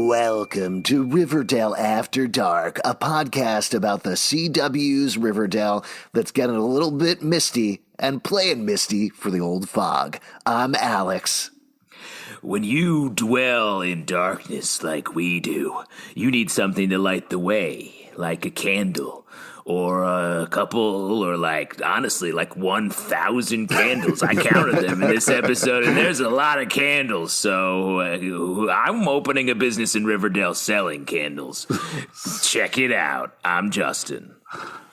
Welcome to Riverdale After Dark, a podcast about the CW's Riverdale that's getting a little bit misty and playing misty for the old fog. I'm Alex. When you dwell in darkness like we do, you need something to light the way, like a candle. Or a couple, or honestly, 1,000 candles. I counted them in this episode, and there's a lot of candles. So I'm opening a business in Riverdale selling candles. Check it out. I'm Justin.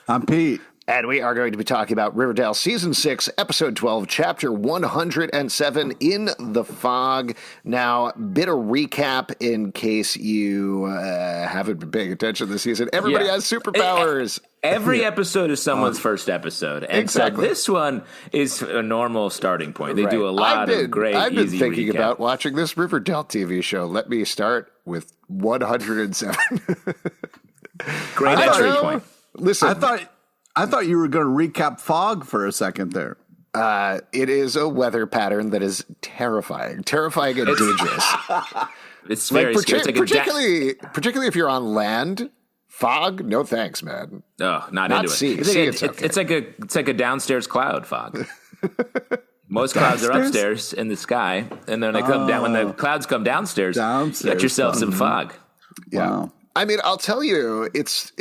I'm Pete. And we are going to be talking about Riverdale Season 6, Episode 12, Chapter 107, In the Fog. Now, bit of recap in case you haven't been paying attention this season. Everybody has superpowers. Every episode is someone's first episode. And exactly. So this one is a normal starting point. They do a lot of great, I've been easy thinking recap. about watching this Riverdale TV show. Let me start with 107. Great entry point. Listen. I thought you were going to recap fog for a second there. It is a weather pattern that is terrifying and dangerous. It's very scary. Particularly if you're on land. Fog? No thanks, man. Oh, not into sea. it. Sea, It's like a downstairs cloud fog. Most clouds are upstairs in the sky, and then they come down. When the clouds come downstairs you got yourself some fog. Yeah. Wow. I mean, I'll tell you, it's.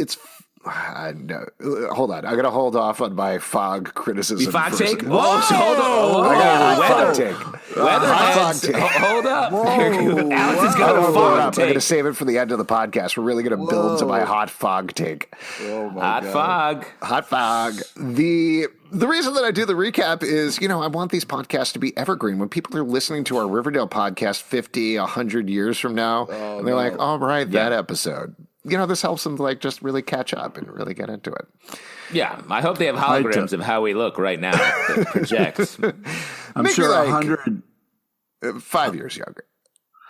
No, hold on. I got to hold off on my fog criticism. Fog take? Whoa! Hold on. I got a fog take. Fog take. Hold up. Alex has got a fog take. I'm going to save it for the end of the podcast. We're really going to build to my hot fog take. Hot fog. The reason that I do the recap is, I want these podcasts to be evergreen. When people are listening to our Riverdale podcast 50, 100 years from now, and they're like, all right, that episode. This helps them to just really catch up and really get into it. Yeah, I hope they have holograms of how we look right now that projects. I'm sure 100, 5 years younger.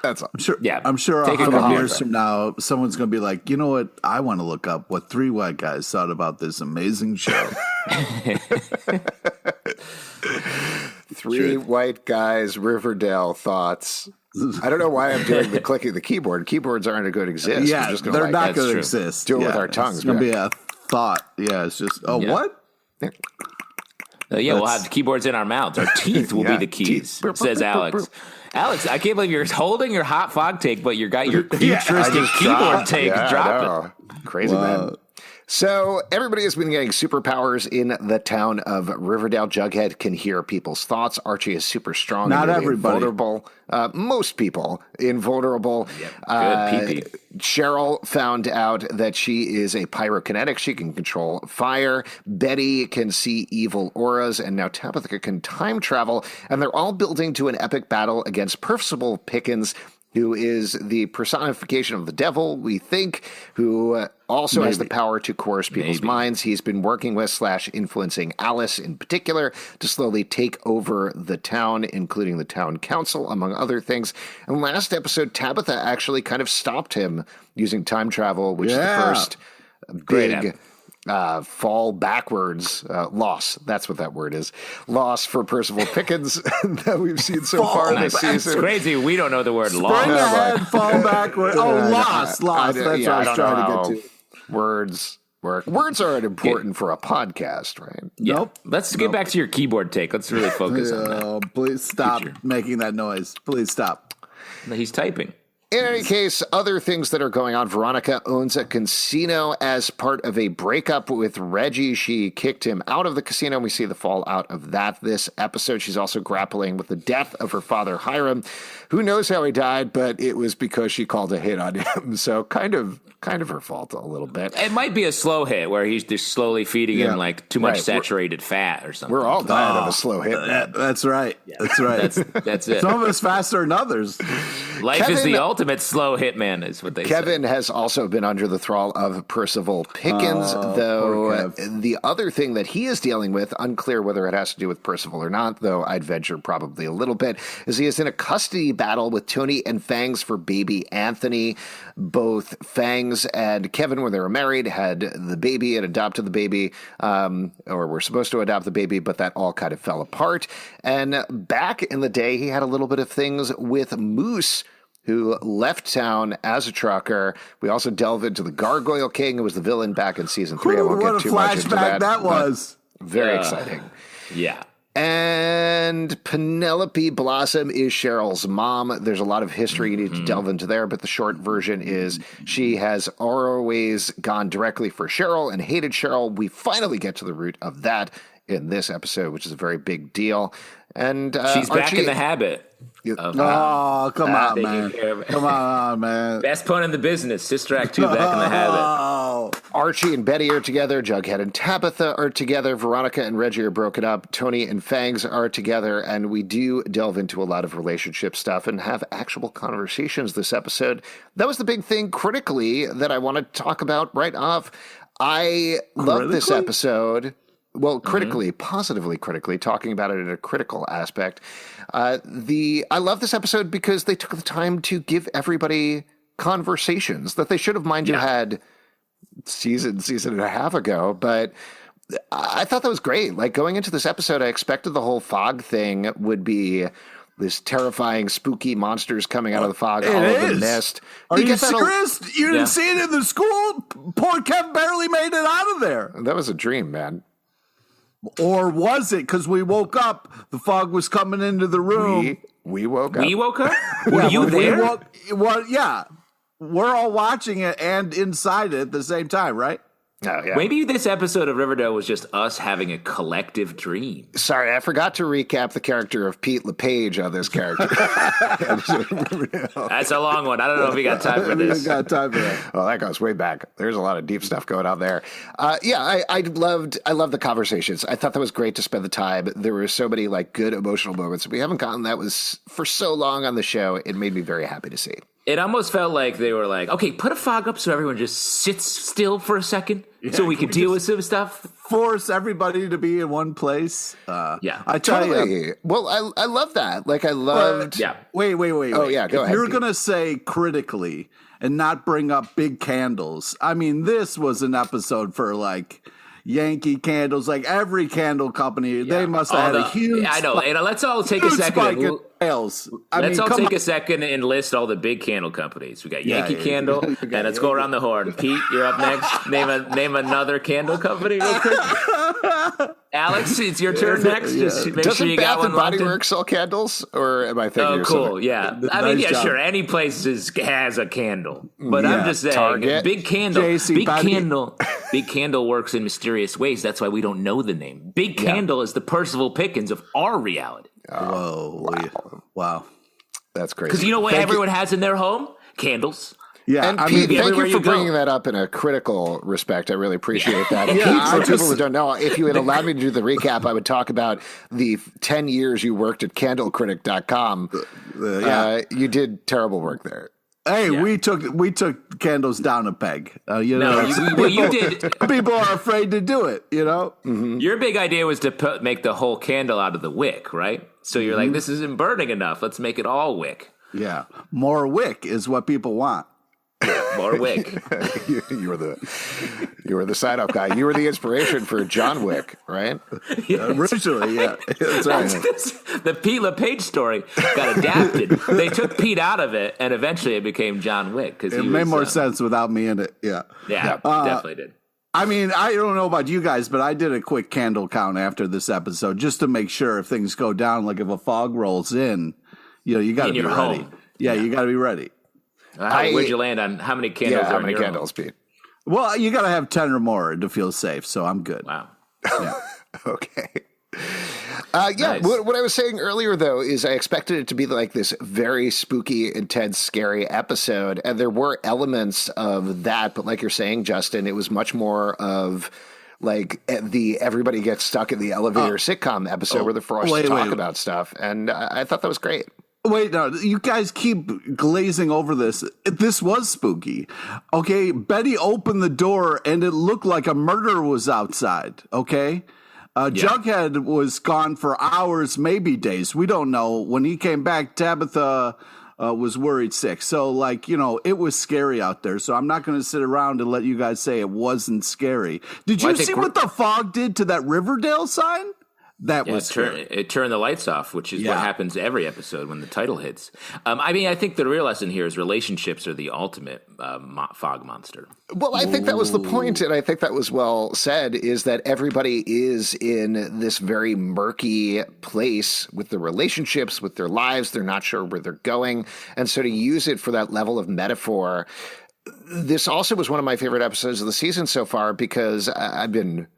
That's all. I'm sure 100 years from now, someone's going to be like, you know what? I want to look up what three white guys thought about this amazing show. Three white guys, Riverdale thoughts. I don't know why I'm doing the clicking the keyboard. Keyboards aren't going to exist. Yeah, they're not going to exist. Do it with our tongues. It's going to be a thought. Yeah, it's just, what? We'll have the keyboards in our mouths. Our teeth will be the keys, says Alex. Alex, I can't believe you're holding your hot fog take, but you got your futuristic keyboard take dropping. Crazy, man. So everybody has been getting superpowers in the town of Riverdale. Jughead can hear people's thoughts. Archie is super strong. Not and really everybody. Invulnerable. Most people invulnerable. Good pee-pee. Cheryl found out that she is a pyrokinetic. She can control fire. Betty can see evil auras. And now Tabitha can time travel. And they're all building to an epic battle against Percival Pickens, who is the personification of the devil, we think, who also has the power to coerce people's minds. He's been working with / influencing Alice in particular to slowly take over the town, including the town council, among other things. And last episode, Tabitha actually kind of stopped him using time travel, which is the first big fall backwards loss. That's what that word is. Loss for Percival Pickens that we've seen so far this season. It's crazy. We don't know the word loss. Spring ahead, fall backward. Loss. That's what I was trying to get to. Words work. Words aren't important for a podcast, right? Yeah. Nope. Let's get back to your keyboard take. Let's really focus on that. Please stop making that noise. Please stop. He's typing. In any case, other things that are going on. Veronica owns a casino as part of a breakup with Reggie. She kicked him out of the casino, and we see the fallout of that this episode. She's also grappling with the death of her father, Hiram. Who knows how he died, but it was because she called a hit on him. So kind of her fault a little bit. It might be a slow hit where he's just slowly feeding him like too much saturated fat or something. We're all dying of a slow hit, man. That's right. Yeah. That's right. That's it. Some of us faster than others. Life is the ultimate slow hit man, is what they say. Kevin has also been under the thrall of Percival Pickens, though the other thing that he is dealing with, unclear whether it has to do with Percival or not, though I'd venture probably a little bit, is he is in a custody battle with Toni and Fangs for baby Anthony. Both Fangs and Kevin, when they were married, had the baby and adopted the baby, or were supposed to adopt the baby, but that all kind of fell apart. And back in the day, he had a little bit of things with Moose, who left town as a trucker. We also delve into the Gargoyle King, who was the villain back in season 3. I won't get too much into that. That was very exciting. Yeah. And Penelope Blossom is Cheryl's mom. There's a lot of history you need to delve into there, but the short version is she has always gone directly for Cheryl and hated Cheryl. We finally get to the root of that in this episode, which is a very big deal. And she's back in the habit. Oh, come on, man. Come on, man. Best pun in the business. Sister Act 2 back in the habit. Archie and Betty are together. Jughead and Tabitha are together. Veronica and Reggie are broken up. Toni and Fangs are together. And we do delve into a lot of relationship stuff and have actual conversations this episode. That was the big thing critically that I want to talk about right off. I love this episode. Well, critically, positively critically, talking about it in a critical aspect. I love this episode because they took the time to give everybody conversations that they should have, mind you, had season and a half ago. But I thought that was great. Like, going into this episode, I expected the whole fog thing would be this terrifying, spooky monsters coming out of the fog, all of the mist. Are you serious? You didn't see it in the school? Poor Kev barely made it out of there. That was a dream, man. Or was it? Because we woke up, the fog was coming into the room. We woke up. We woke up? Were you there? We're all watching it and inside it at the same time, right? Oh, yeah. Maybe this episode of Riverdale was just us having a collective dream. Sorry, I forgot to recap the character of Pete LePage on this character. That's a long one. I don't know if we got time for this. We got time for that. Well, that goes way back. There's a lot of deep stuff going on there. I loved the conversations. I thought that was great to spend the time. There were so many like good emotional moments. We haven't gotten that was for so long on the show. It made me very happy to see. It almost felt like they were like, okay, put a fog up so everyone just sits still for a second so we could deal with some stuff. Force everybody to be in one place. I tell you. Well, I love that. Like, I loved. Wait. Oh, yeah, go ahead. You're going to say critically and not bring up big candles. I mean, this was an episode for like Yankee candles, like every candle company. They must have had a huge. I know. And let's all take a second. Let's take a second and list all the big candle companies. We got Yankee Candle, and let's go around the horn. Pete, you're up next. Name another candle company real quick. Alex, it's your turn next. Just make Doesn't sure you Bath got and one. Body Works sell candles, or am I thinking? Oh, cool. Yeah, I mean, sure. Any place has a candle, but I'm just saying, Target, big candle, big candle works in mysterious ways. That's why we don't know the name. Big Candle is the Percival Pickens of our reality. Whoa! Wow, that's crazy. Because you know what everyone has in their home? Candles. Yeah, and Pete, thank you for bringing that up in a critical respect. I really appreciate that. Pete, for people who don't know, if you had allowed me to do the recap, I would talk about the 10 years you worked at candlecritic.com. You did terrible work there. Hey, we took candles down a peg. You did. People are afraid to do it. You know, Your big idea was to make the whole candle out of the wick, right? So you're like, this isn't burning enough. Let's make it all wick. Yeah, more wick is what people want. More wick. you were the sign up guy. You were the inspiration for John Wick, right? Originally, yeah. That's right. The Pete LePage story got adapted. They took Pete out of it, and eventually it became John Wick because it made more sense without me in it. Yeah, definitely did. I mean, I don't know about you guys, but I did a quick candle count after this episode just to make sure if things go down, like if a fog rolls in, you got to be ready. Yeah, you got to be ready. Where'd you land on how many candles? How many candles, Pete? Well, you got to have 10 or more to feel safe, so I'm good. Wow. Yeah. Okay. Nice. What I was saying earlier, though, is I expected it to be like this very spooky, intense, scary episode. And there were elements of that. But like you're saying, Justin, it was much more of like the everybody gets stuck in the elevator sitcom episode where they're forced to talk about stuff. And I thought that was great. Wait, no, you guys keep glazing over this. This was spooky. Okay, Betty opened the door and it looked like a murder was outside, okay? Jughead was gone for hours, maybe days. We don't know. When he came back, Tabitha was worried sick. So, like, you know, it was scary out there. So I'm not going to sit around and let you guys say it wasn't scary. Did you see what the fog did to that Riverdale sign? That was it turned the lights off, which is what happens every episode when the title hits. I think the real lesson here is relationships are the ultimate fog monster. Well, I think that was the point, and I think that was well said, is that everybody is in this very murky place with their relationships, with their lives. They're not sure where they're going. And so to use it for that level of metaphor, this also was one of my favorite episodes of the season so far because I've been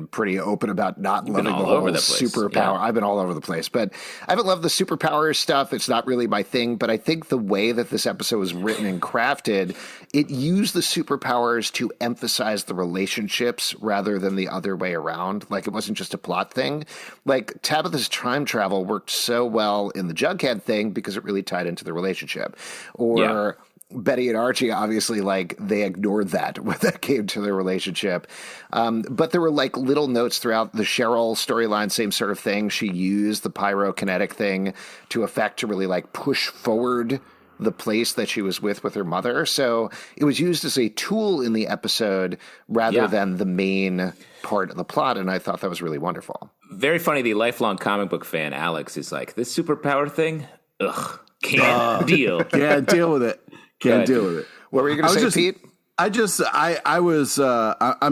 pretty open about not loving the whole superpower. Yeah. I've been all over the place, but I haven't loved the superpower stuff. It's not really my thing, but I think the way that this episode was written and crafted, it used the superpowers to emphasize the relationships rather than the other way around. Like it wasn't just a plot thing. Like Tabitha's time travel worked so well in the Jughead thing because it really tied into the relationship. Or Betty and Archie, obviously, like they ignored that when that came to their relationship. But there were like little notes throughout the Cheryl storyline, same sort of thing. She used the pyrokinetic thing to really like push forward the place that she was with her mother. So it was used as a tool in the episode rather than the main part of the plot. And I thought that was really wonderful. Very funny. The lifelong comic book fan, Alex, is like, this superpower thing? Ugh, can't deal. Can't deal with it. Can't deal with it. What were you going to say, Pete? I'm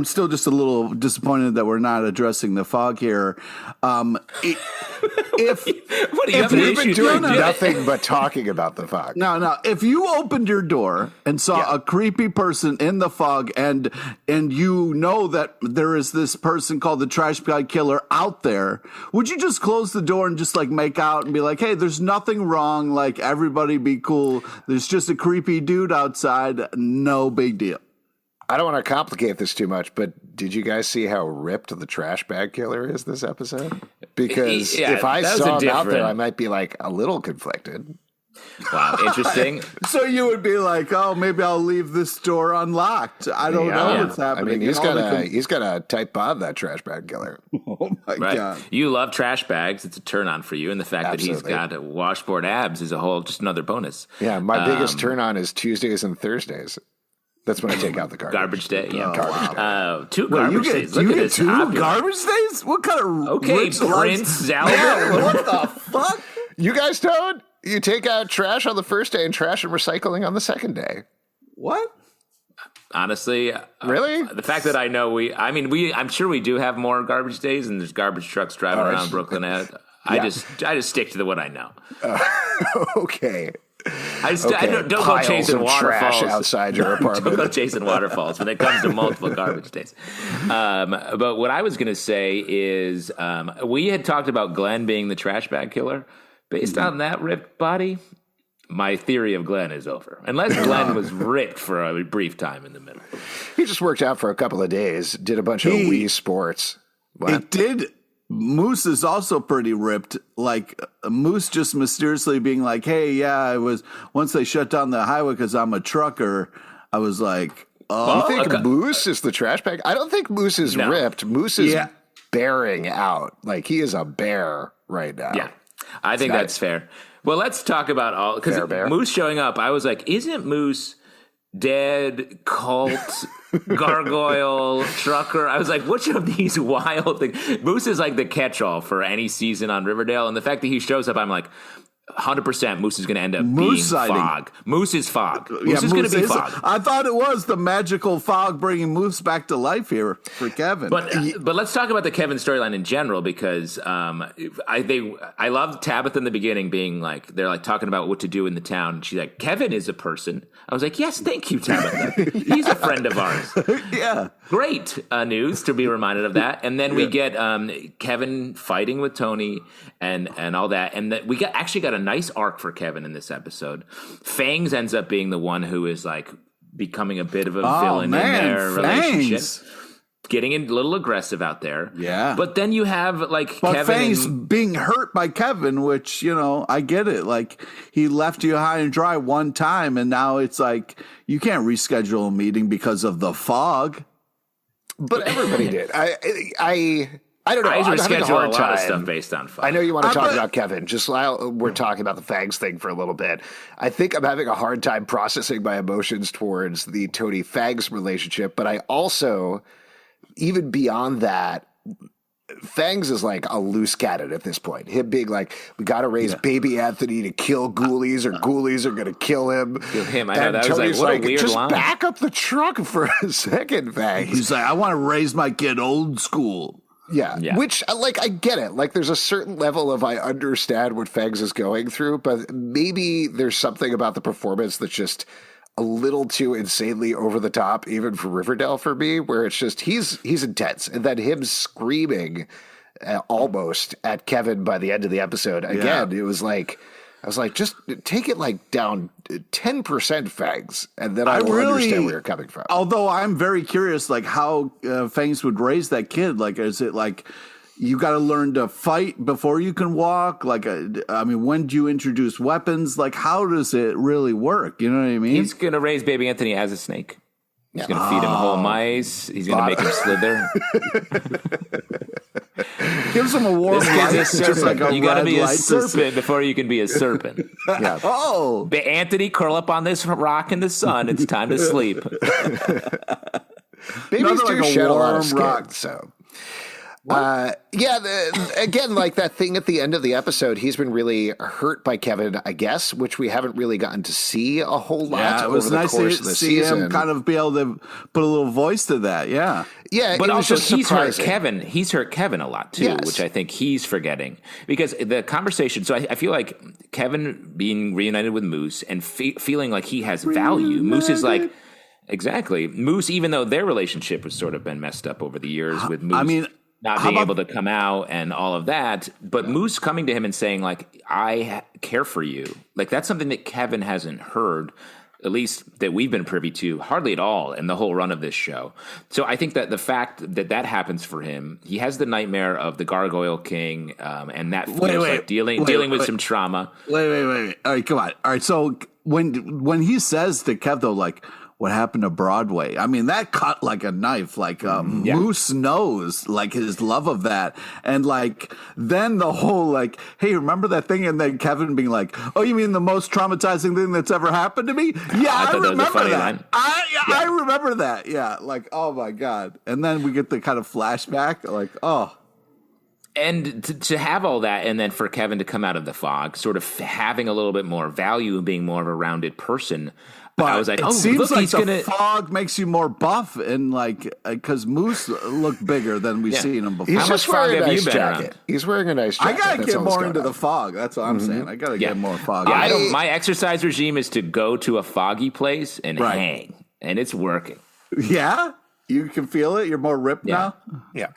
still just a little disappointed that we're not addressing the fog here. If we've been doing nothing but talking about the fog. No. If you opened your door and saw a creepy person in the fog and you know that there is this person called the trash bag killer out there, would you just close the door and just like make out and be like, hey, there's nothing wrong. Like everybody be cool. There's just a creepy dude outside. No big deal. I don't want to complicate this too much, but did you guys see how ripped the trash bag killer is this episode? Because if I saw him out there, I might be like a little conflicted. Wow, interesting. So you would be like, oh, maybe I'll leave this door unlocked. I don't know what's happening. I mean, he's got a tight bod, that trash bag killer. Oh my God. You love trash bags. It's a turn on for you. And the fact that he's got washboard abs is just another bonus. Yeah, my biggest turn on is Tuesdays and Thursdays. That's when I take out the garbage. Garbage day, yeah. Wow. 2 garbage days. You get 2 garbage days? What kind of Prince Zalman? What the fuck? You guys don't? You take out trash on the first day and trash and recycling on the second day. What? Honestly, really? The fact that I know I'm sure we do have more garbage days, and there's garbage trucks driving around Brooklyn. I just stick to what I know. Okay. Don't go chasing waterfalls outside your apartment. Don't go chasing waterfalls when it comes to multiple garbage days. But what I was going to say is we had talked about Glenn being the trash bag killer. Based on that ripped body, my theory of Glenn is over. Unless Glenn was ripped for a brief time in the middle. He just worked out for a couple of days, did a bunch of Wii Sports. What? It did. Moose is also pretty ripped. Like Moose just mysteriously being like, hey, I was, once they shut down the highway because I'm a trucker, I was like, oh. You think Moose is the trash bag? I don't think Moose is ripped. Moose is bearing out. Like he is a bear right now. Yeah, I think that's fair. Well, let's talk about all, because Moose showing up, I was like, isn't Moose dead, cult, gargoyle, trucker? I was like, which of these wild things? Moose is like the catch-all for any season on Riverdale, and the fact that he shows up, I'm like, 100% Moose is going to end up Moose being sighting. Fog. Moose is Fog. Moose is going to be Fog. I thought it was the magical fog bringing Moose back to life here for Kevin. But let's talk about the Kevin storyline in general, because I love Tabitha in the beginning being like, they're like talking about what to do in the town. And she's like, Kevin is a person. I was like, yes, thank you, Tabitha. He's a friend of ours. Yeah. Great news to be reminded of that. And then we get Kevin fighting with Toni and all that. And that we actually got a nice arc for Kevin in this episode. Fangs ends up being the one who is like becoming a bit of a villain in their relationship. Getting a little aggressive out there. Yeah. But then you have like Kevin Fangs being hurt by Kevin, which, I get it. Like, he left you high and dry one time, and now it's like you can't reschedule a meeting because of the fog. But everybody did. I don't know. I I'm having a hard lot time. of stuff based on fog. I know you want to talk about Kevin. Just while we're talking about the Fangs thing for a little bit, I think I'm having a hard time processing my emotions towards the Toni Fangs relationship. But I also, even beyond that, Fangs is like a loose cannon at this point. Him being like, we got to raise baby Anthony to kill ghoulies, or ghoulies are going to kill him. Kill him. I know, that was like, what a weird just line. back up the truck for a second, Fangs. He's like, I want to raise my kid old school. Yeah, which, like, I get it. Like, there's a certain level of I understand what Fangs is going through, but maybe there's something about the performance that's just a little too insanely over the top, even for Riverdale for me, where it's just he's intense, and then him screaming almost at Kevin by the end of the episode. Again, it was like, I was like, just take it like down 10%, Fangs, and then I will understand where you're coming from. Although I'm very curious, like how Fangs would raise that kid. Like, is it like you got to learn to fight before you can walk? Like, when do you introduce weapons? Like, how does it really work? You know what I mean? He's going to raise baby Anthony as a snake. He's going to feed him whole mice. He's going to make him slither. Gives him a warm light, just like a you got to be a light serpent before you can be a serpent. Yeah. Oh, Anthony, curl up on this rock in the sun. It's time to sleep. Babies do like a shed a lot of warm skin, rock. so. Again, like that thing at the end of the episode, he's been really hurt by Kevin, I guess, which we haven't really gotten to see a whole lot yeah, it over was the nice course to of the see season. him kind of be able to put a little voice to that. Yeah. Yeah, but it was also just he's hurt surprising. Kevin. He's hurt Kevin a lot too, Yes. which I think he's forgetting, because the conversation. So I feel like Kevin being reunited with Moose and feeling like he has value. Moose is like, exactly. Moose, even though their relationship has sort of been messed up over the years with Moose. Not being able to come out and all of that, but Moose coming to him and saying, like, I care for you. Like, that's something that Kevin hasn't heard, at least that we've been privy to, hardly at all in the whole run of this show. So I think that the fact that that happens for him, he has the nightmare of the Gargoyle King, and that feels like dealing with some trauma. Wait. All right, come on. All right, so when he says to Kev, though, like, what happened to Broadway? I mean, that cut like a knife, like Moose knows, like his love of that. And like, then the whole like, hey, remember that thing? And then Kevin being like, oh, you mean the most traumatizing thing that's ever happened to me? Yeah, I remember that. I remember that. Yeah. Like, oh my God. And then we get the kind of flashback like, oh. And to have all that, and then for Kevin to come out of the fog, sort of having a little bit more value and being more of a rounded person. But I was like, it seems look, like he's the gonna... fog makes you more buff, and like because Moose looked bigger than we've seen him before. He's How just much fog wearing a have you nice been jacket. around? He's wearing a nice jacket. I gotta That's get all that's more going into on. the fog. That's what I'm saying. I gotta get more fog. My exercise regime is to go to a foggy place and hang, and it's working. Yeah, you can feel it. You're more ripped now. Yeah.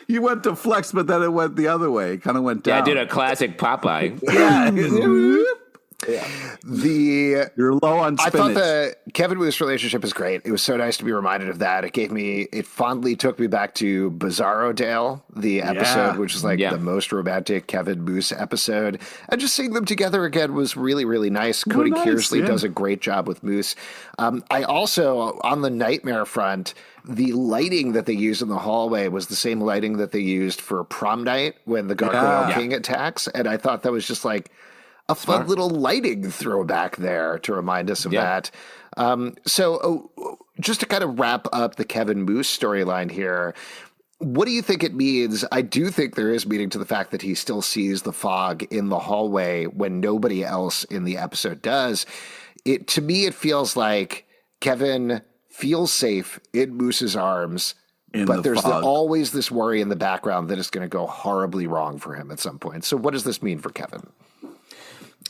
You went to flex, but then it went the other way. It kind of went down. Yeah, I did a classic Popeye. You're low on spinach. I thought the Kevin Moose relationship is great. It was so nice to be reminded of that. It fondly took me back to Bizarro Dale, the episode, which is like the most romantic Kevin Moose episode. And just seeing them together again was really, really nice. Cody Kearsley does a great job with Moose. I also, on the nightmare front, the lighting that they used in the hallway was the same lighting that they used for prom night when the Gargoyle King attacks. And I thought that was just like a fun little lighting throwback there to remind us of that. So just to kind of wrap up the Kevin Moose storyline here, What do you think it means? I do think there is meaning to the fact that he still sees the fog in the hallway when nobody else in the episode does. To me, it feels like Kevin feels safe in Moose's arms, but there's always this worry in the background that it's going to go horribly wrong for him at some point. So what does this mean for Kevin?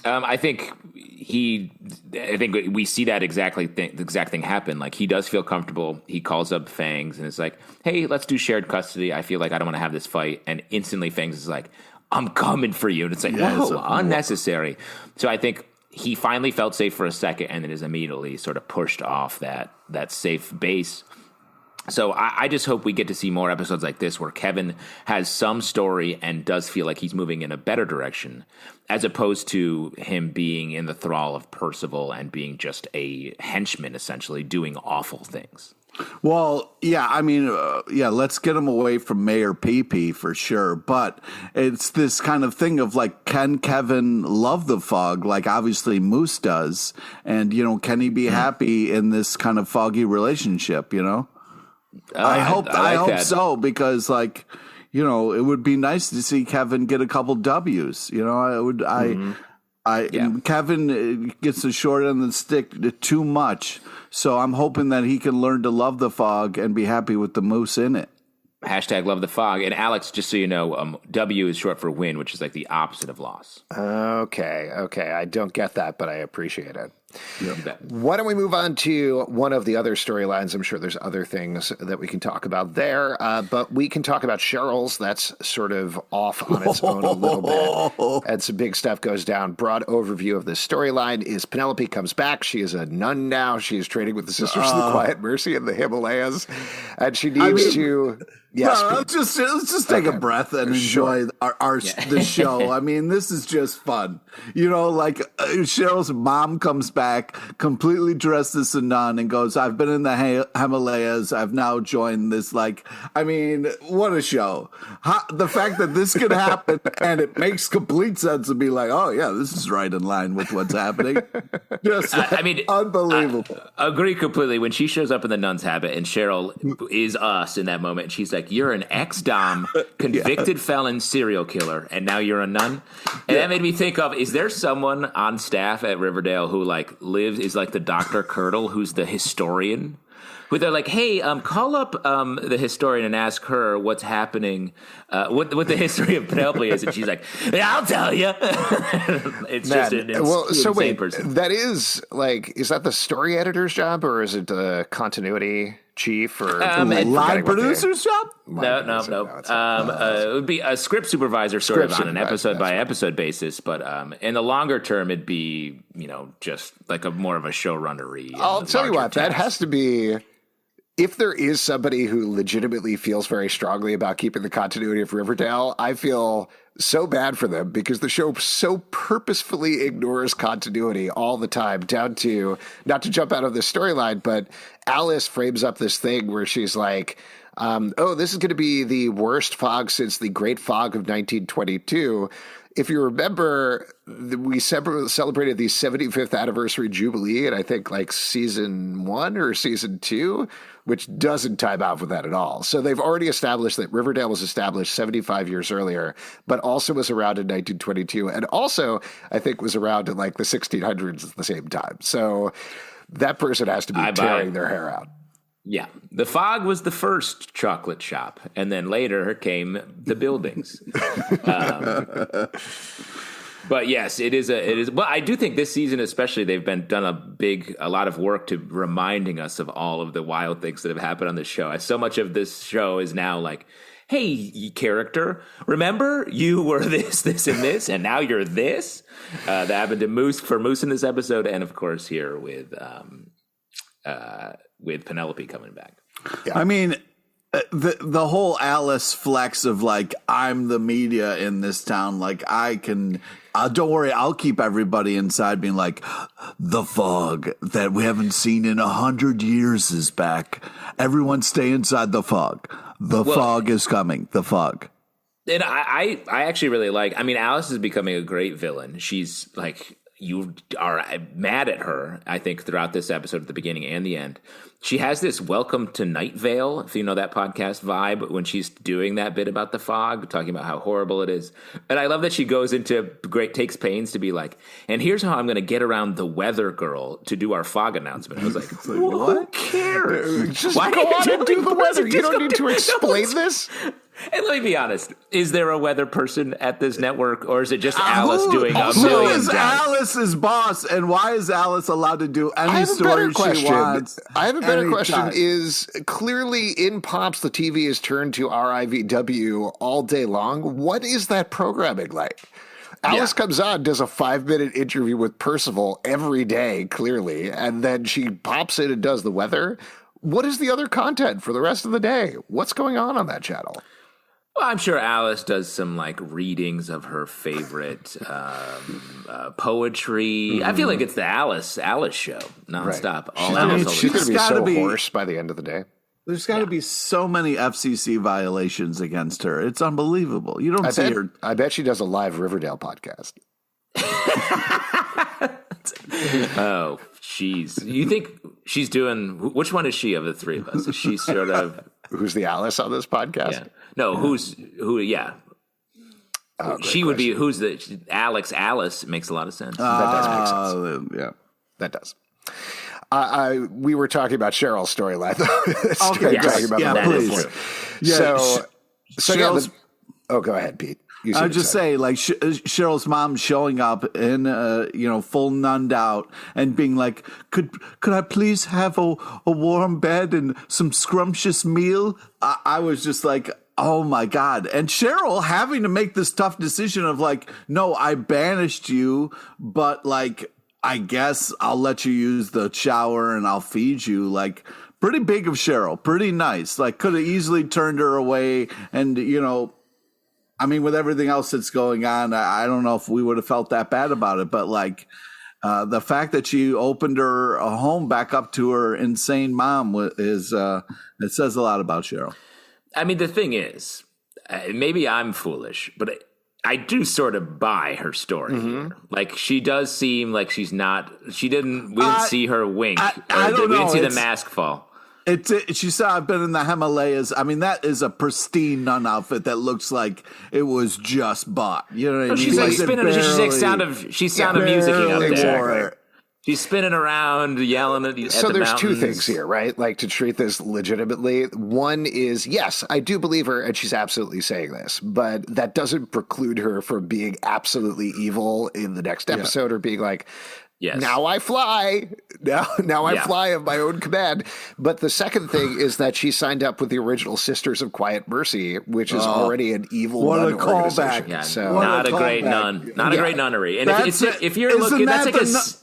I think we see that the exact thing happen. Like, he does feel comfortable. He calls up Fangs and is like, hey, let's do shared custody. I feel like I don't want to have this fight. And instantly Fangs is like, I'm coming for you. And it's like, whoa, unnecessary. So I think he finally felt safe for a second and then is immediately sort of pushed off that safe base. So I just hope we get to see more episodes like this where Kevin has some story and does feel like he's moving in a better direction, as opposed to him being in the thrall of Percival and being just a henchman, essentially, doing awful things. Well, yeah, I mean, let's get him away from Mayor Pee-Pee for sure. But it's this kind of thing of like, can Kevin love the fog? Like, obviously Moose does. And, can he be happy in this kind of foggy relationship, I hope so, because it would be nice to see Kevin get a couple W's. Kevin gets the short end of the stick too much. So I'm hoping that he can learn to love the fog and be happy with the Moose in it. Hashtag love the fog. And Alex, just so you know, W is short for win, which is like the opposite of loss. Okay. I don't get that, but I appreciate it. Yeah. Why don't we move on to one of the other storylines? I'm sure there's other things that we can talk about there, but we can talk about Cheryl's. That's sort of off on its own a little bit. And some big stuff goes down. Broad overview of this storyline is Penelope comes back. She is a nun now. She is training with the Sisters of the Quiet Mercy in the Himalayas. And she needs to... Yes, let's just take a breath and enjoy the show. I mean, this is just fun. Cheryl's mom comes back completely dressed as a nun and goes, I've been in the Himalayas. I've now joined this. What a show. The fact that this could happen and it makes complete sense to be like, oh, yeah, this is right in line with what's happening. Just unbelievable. I agree completely. When she shows up in the nun's habit and Cheryl is us in that moment, she's like, you're an ex-dom, convicted felon, serial killer, and now you're a nun? And that made me think of, is there someone on staff at Riverdale who is like the Dr. Curdle, who's the historian? Who they're like, hey, call up the historian and ask her what's happening, what the history of Penelope is. And she's like, yeah, I'll tell you. It's just an insane person. That is is that the story editor's job, or is it the continuity chief, or line producer's job? No. It would be a script supervisor on an episode by episode basis. But in the longer term, it'd be, just like more of a showrunnery. I'll tell you what, that has to be... If there is somebody who legitimately feels very strongly about keeping the continuity of Riverdale, I feel so bad for them, because the show so purposefully ignores continuity all the time, down to, not to jump out of this storyline, but Alice frames up this thing where she's like, this is going to be the worst fog since the Great Fog of 1922. If you remember, we celebrated the 75th anniversary Jubilee, and I think season 1 or season 2, which doesn't time out with that at all. So they've already established that Riverdale was established 75 years earlier, but also was around in 1922, and also I think was around in the 1600s at the same time. So that person has to be tearing their hair out. Yeah. The fog was the first chocolate shop, and then later came the buildings. But yes, it is. Well, I do think this season, especially, they've done a lot of work to reminding us of all of the wild things that have happened on this show. So much of this show is now like, hey, character, remember you were this, and this, and now you're this. That happened to Moose in this episode, and of course here with Penelope coming back. Yeah. I mean, the whole Alice flex of I'm the media in this town. I can. Don't worry, I'll keep everybody inside being like, the fog that we haven't seen in 100 years is back. Everyone stay inside the fog. The fog is coming. The fog. And I actually really Alice is becoming a great villain. She's you are mad at her, I think, throughout this episode at the beginning and the end. She has this Welcome to Night Vale, if you know that podcast vibe, when she's doing that bit about the fog, talking about how horrible it is. And I love that she goes into takes pains to be like, and here's how I'm going to get around the weather girl to do our fog announcement. I was like, who cares? Just go on and do the weather. You don't need to explain this. And let me be honest, is there a weather person at this network, or is it just Alice doing a Who million is jobs? Alice's boss, and why is Alice allowed to do any story she wants? I have a better question. Is clearly in Pops, the TV is turned to RIVW all day long. What is that programming like? Alice comes on, does a 5-minute interview with Percival every day, clearly, and then she pops in and does the weather. What is the other content for the rest of the day? What's going on that channel? Well, I'm sure Alice does some like readings of her favorite poetry. I feel like it's the Alice show nonstop. Right. She's going to be so hoarse by the end of the day. There's got to be so many FCC violations against her. It's unbelievable. You don't see her. I bet she does a live Riverdale podcast. Oh, jeez. You think she's doing? Which one is she of the three of us? Is she sort of? Who's the Alice on this podcast? Yeah. No, who? Yeah. Oh, she would be. Who's the Alex? Alice makes a lot of sense. That does make sense. Yeah, that does. We were talking about Cheryl's storyline. Okay, please. Yeah, so go ahead, Pete. I would just say, like, Cheryl's mom showing up in, full nunned out and being like, could I please have a warm bed and some scrumptious meal? I was just like, oh my God. And Cheryl having to make this tough decision of like, no, I banished you, but like, I guess I'll let you use the shower and I'll feed you. Like, pretty big of Cheryl, pretty nice. Like, could have easily turned her away and, I mean, with everything else that's going on, I don't know if we would have felt that bad about it. But like the fact that she opened her home back up to her insane mom it says a lot about Cheryl. I mean, the thing is, maybe I'm foolish, but I do sort of buy her story here. Like, she does seem like she's not. We didn't see her wink. I don't know. We didn't see the mask fall. She said, I've been in the Himalayas. I mean, that is a pristine nun outfit that looks like it was just bought. You know what I mean? She's like spinning. She's like sound of musicking up there. Exactly. She's spinning around, yelling at the So there's mountains. two things here, right? Like, to treat this legitimately. One is, yes, I do believe her, and she's absolutely saying this, but that doesn't preclude her from being absolutely evil in the next episode or being like, yes. Now I fly. Now I fly of my own command. But the second thing is that she signed up with the original Sisters of Quiet Mercy, which is already an evil nun organization. Yeah, so not a great nun. Not a great nunnery. And if you're looking, that's like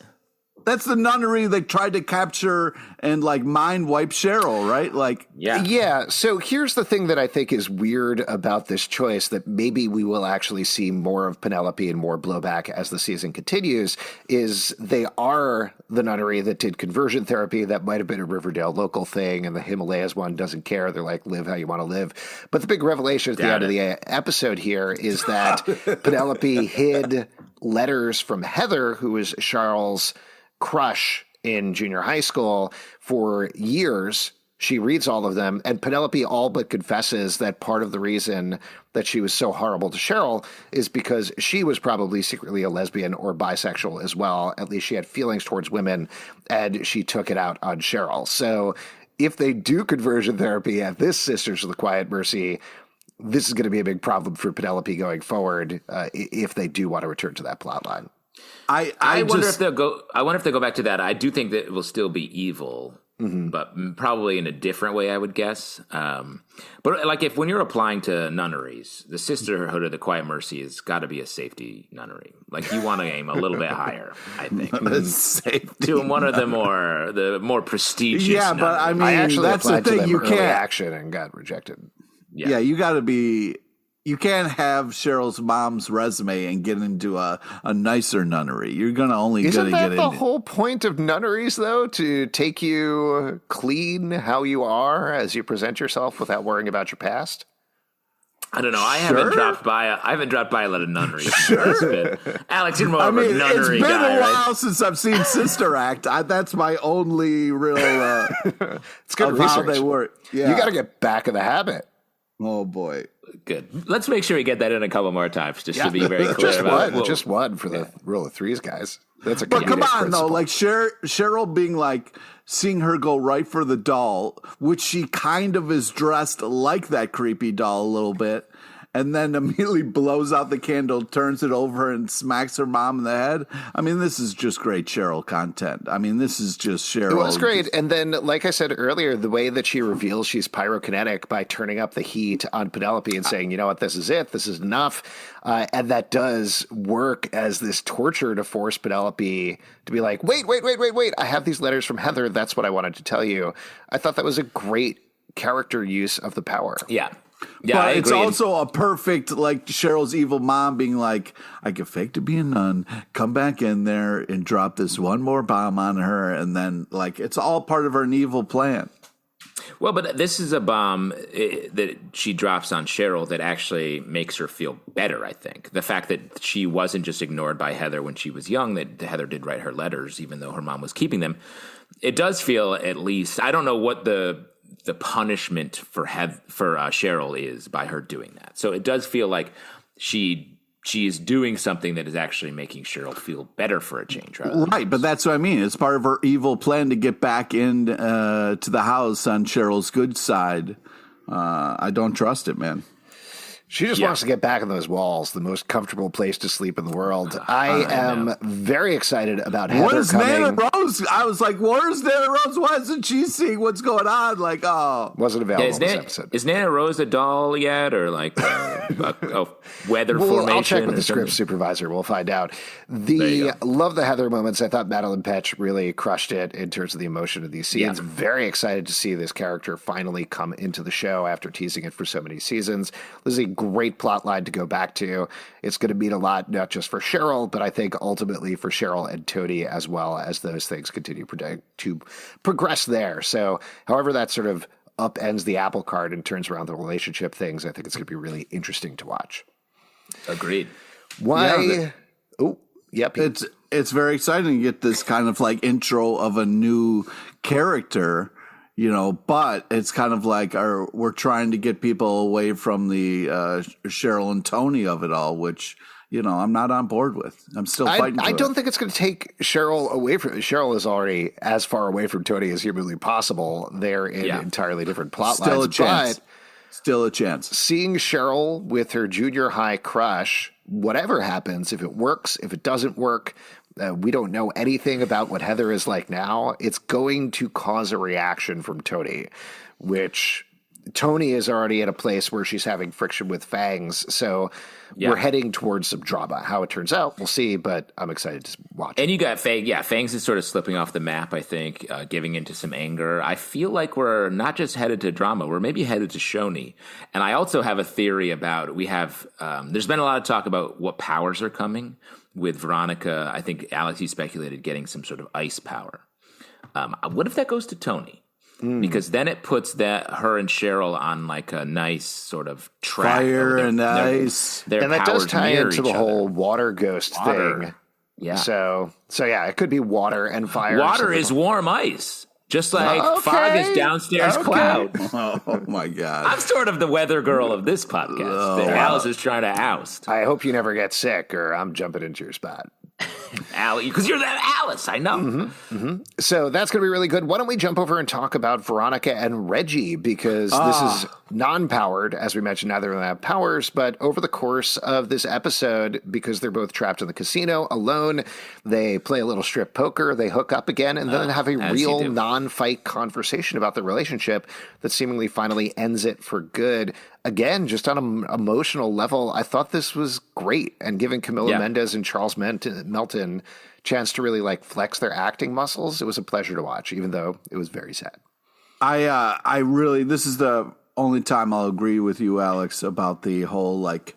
that's the nunnery they tried to capture and like mind wipe Cheryl, right? Like, yeah. So here's the thing that I think is weird about this choice that maybe we will actually see more of Penelope and more blowback as the season continues is they are the nunnery that did conversion therapy. That might have been a Riverdale local thing, and the Himalayas one doesn't care. They're like, live how you want to live. But the big revelation at the end of the episode here is that Penelope hid letters from Heather, who is Charles' crush in junior high school, for years. She reads all of them, and Penelope all but confesses that part of the reason that she was so horrible to Cheryl is because she was probably secretly a lesbian or bisexual as well. At least she had feelings towards women, and she took it out on Cheryl. So if they do conversion therapy at this Sisters of the Quiet Mercy, this is going to be a big problem for Penelope going forward if they do want to return to that plot line. I wonder if they'll go. I wonder if they go back to that. I do think that it will still be evil, but probably in a different way, I would guess. But like, when you're applying to nunneries, the Sisterhood of the Quiet Mercy has got to be a safety nunnery. Like, you want to aim a little bit higher, I think, to one of the more prestigious. Yeah, but I mean, I actually that's the thing. You can't action and got rejected. Yeah, you got to be. You can't have Cheryl's mom's resume and get into a nicer nunnery. You're going to only get in. Isn't that the whole point of nunneries, though? To take you clean how you are as you present yourself without worrying about your past? I don't know. I Sure? haven't dropped by a lot of nunnery. Sure. Alex, you're more of a it's nunnery been guy, a while right? since I've seen Sister Act. That's my only real It's good of research. how they work. Yeah. You got to get back in the habit. Oh boy. Good. Let's make sure we get that in a couple more times, just to be very clear Just about one, just one for the rule of threes, guys. That's a But come comedic on, though, principle. like Cheryl being like, seeing her go right for the doll, which she kind of is dressed like that creepy doll a little bit, and then immediately blows out the candle, turns it over, and smacks her mom in the head. I mean, this is just great Cheryl content. I mean, this is just Cheryl. It was great. And then, like I said earlier, the way that she reveals she's pyrokinetic by turning up the heat on Penelope and saying, you know what, this is it, this is enough. And that does work as this torture to force Penelope to be like, wait. I have these letters from Heather. That's what I wanted to tell you. I thought that was a great character use of the power. Yeah, But I it's agree. also a perfect, like, Cheryl's evil mom being like, I can fake to be a nun, come back in there and drop this one more bomb on her. And then, like, it's all part of her evil plan. Well, but this is a bomb that she drops on Cheryl that actually makes her feel better, I think. The fact that she wasn't just ignored by Heather when she was young, that Heather did write her letters, even though her mom was keeping them. It does feel, at least, I don't know what the punishment for Cheryl is by her doing that. So it does feel like she is doing something that is actually making Cheryl feel better for a change. Right, but that's what I mean. It's part of her evil plan to get back in to the house on Cheryl's good side. I don't trust it, man. She just wants to get back in those walls, the most comfortable place to sleep in the world. I am very excited about Heather Where's coming. Nana Rose? I was like, where's Nana Rose? Why isn't she seeing what's going on? Like, oh. Wasn't available this episode. Is Nana Rose a doll yet, or like a weather formation? I'll check with the or script something? supervisor. We'll find out. you go. Love the Heather moments. I thought Madeline Petch really crushed it in terms of the emotion of these scenes. Yeah. Very excited to see this character finally come into the show after teasing it for so many seasons. This is a great plot line to go back to. It's going to mean a lot, not just for Cheryl, but I think ultimately for Cheryl and Toni as well, as those things continue to progress there. So however that sort of upends the apple cart and turns around the relationship things, I think it's going to be really interesting to watch. Agreed. Why? It's very exciting to get this kind of like intro of a new character, you know, but it's kind of like we're trying to get people away from the Cheryl and Toni of it all, which, you know, I'm not on board with. I'm still fighting for I it. don't think it's going to take Cheryl away from Cheryl is already as far away from Toni as humanly possible. They're in entirely different plot Still lines. a chance. But Still a chance. seeing Cheryl with her junior high crush, whatever happens, if it works, if it doesn't work, we don't know anything about what Heather is like now. It's going to cause a reaction from Toni, which Toni is already at a place where she's having friction with Fangs. So we're heading towards some drama. How it turns out, we'll see, but I'm excited to watch. And you got Fangs is sort of slipping off the map, I think, giving into some anger. I feel like we're not just headed to drama, we're maybe headed to Shoney. And I also have a theory about, there's been a lot of talk about what powers are coming with Veronica. I think Alex, you speculated getting some sort of ice power. What if that goes to Toni? Because then it puts her and Cheryl on like a nice sort of track. Fire and ice. Their And that does powers tie mirror into the each whole other. water ghost thing. Yeah. So yeah, it could be water and fire. Water is warm ice. Just like fog is downstairs cloud. Oh my God. I'm sort of the weather girl of this podcast that Alice is trying to oust. I hope you never get sick or I'm jumping into your spot. Because you're that Alice, I know. So that's going to be really good. Why don't we jump over and talk about Veronica and Reggie? Because this is non-powered, as we mentioned, neither of them have powers, but over the course of this episode, because they're both trapped in the casino alone, they play a little strip poker, they hook up again, and then have a real non-fight conversation about the relationship that seemingly finally ends it for good. Again, just on an emotional level, I thought this was great. And giving Camila Mendes and Charles Melton chance to really like flex their acting muscles, it was a pleasure to watch, even though it was very sad. I really, this is the only time I'll agree with you, Alex, about the whole like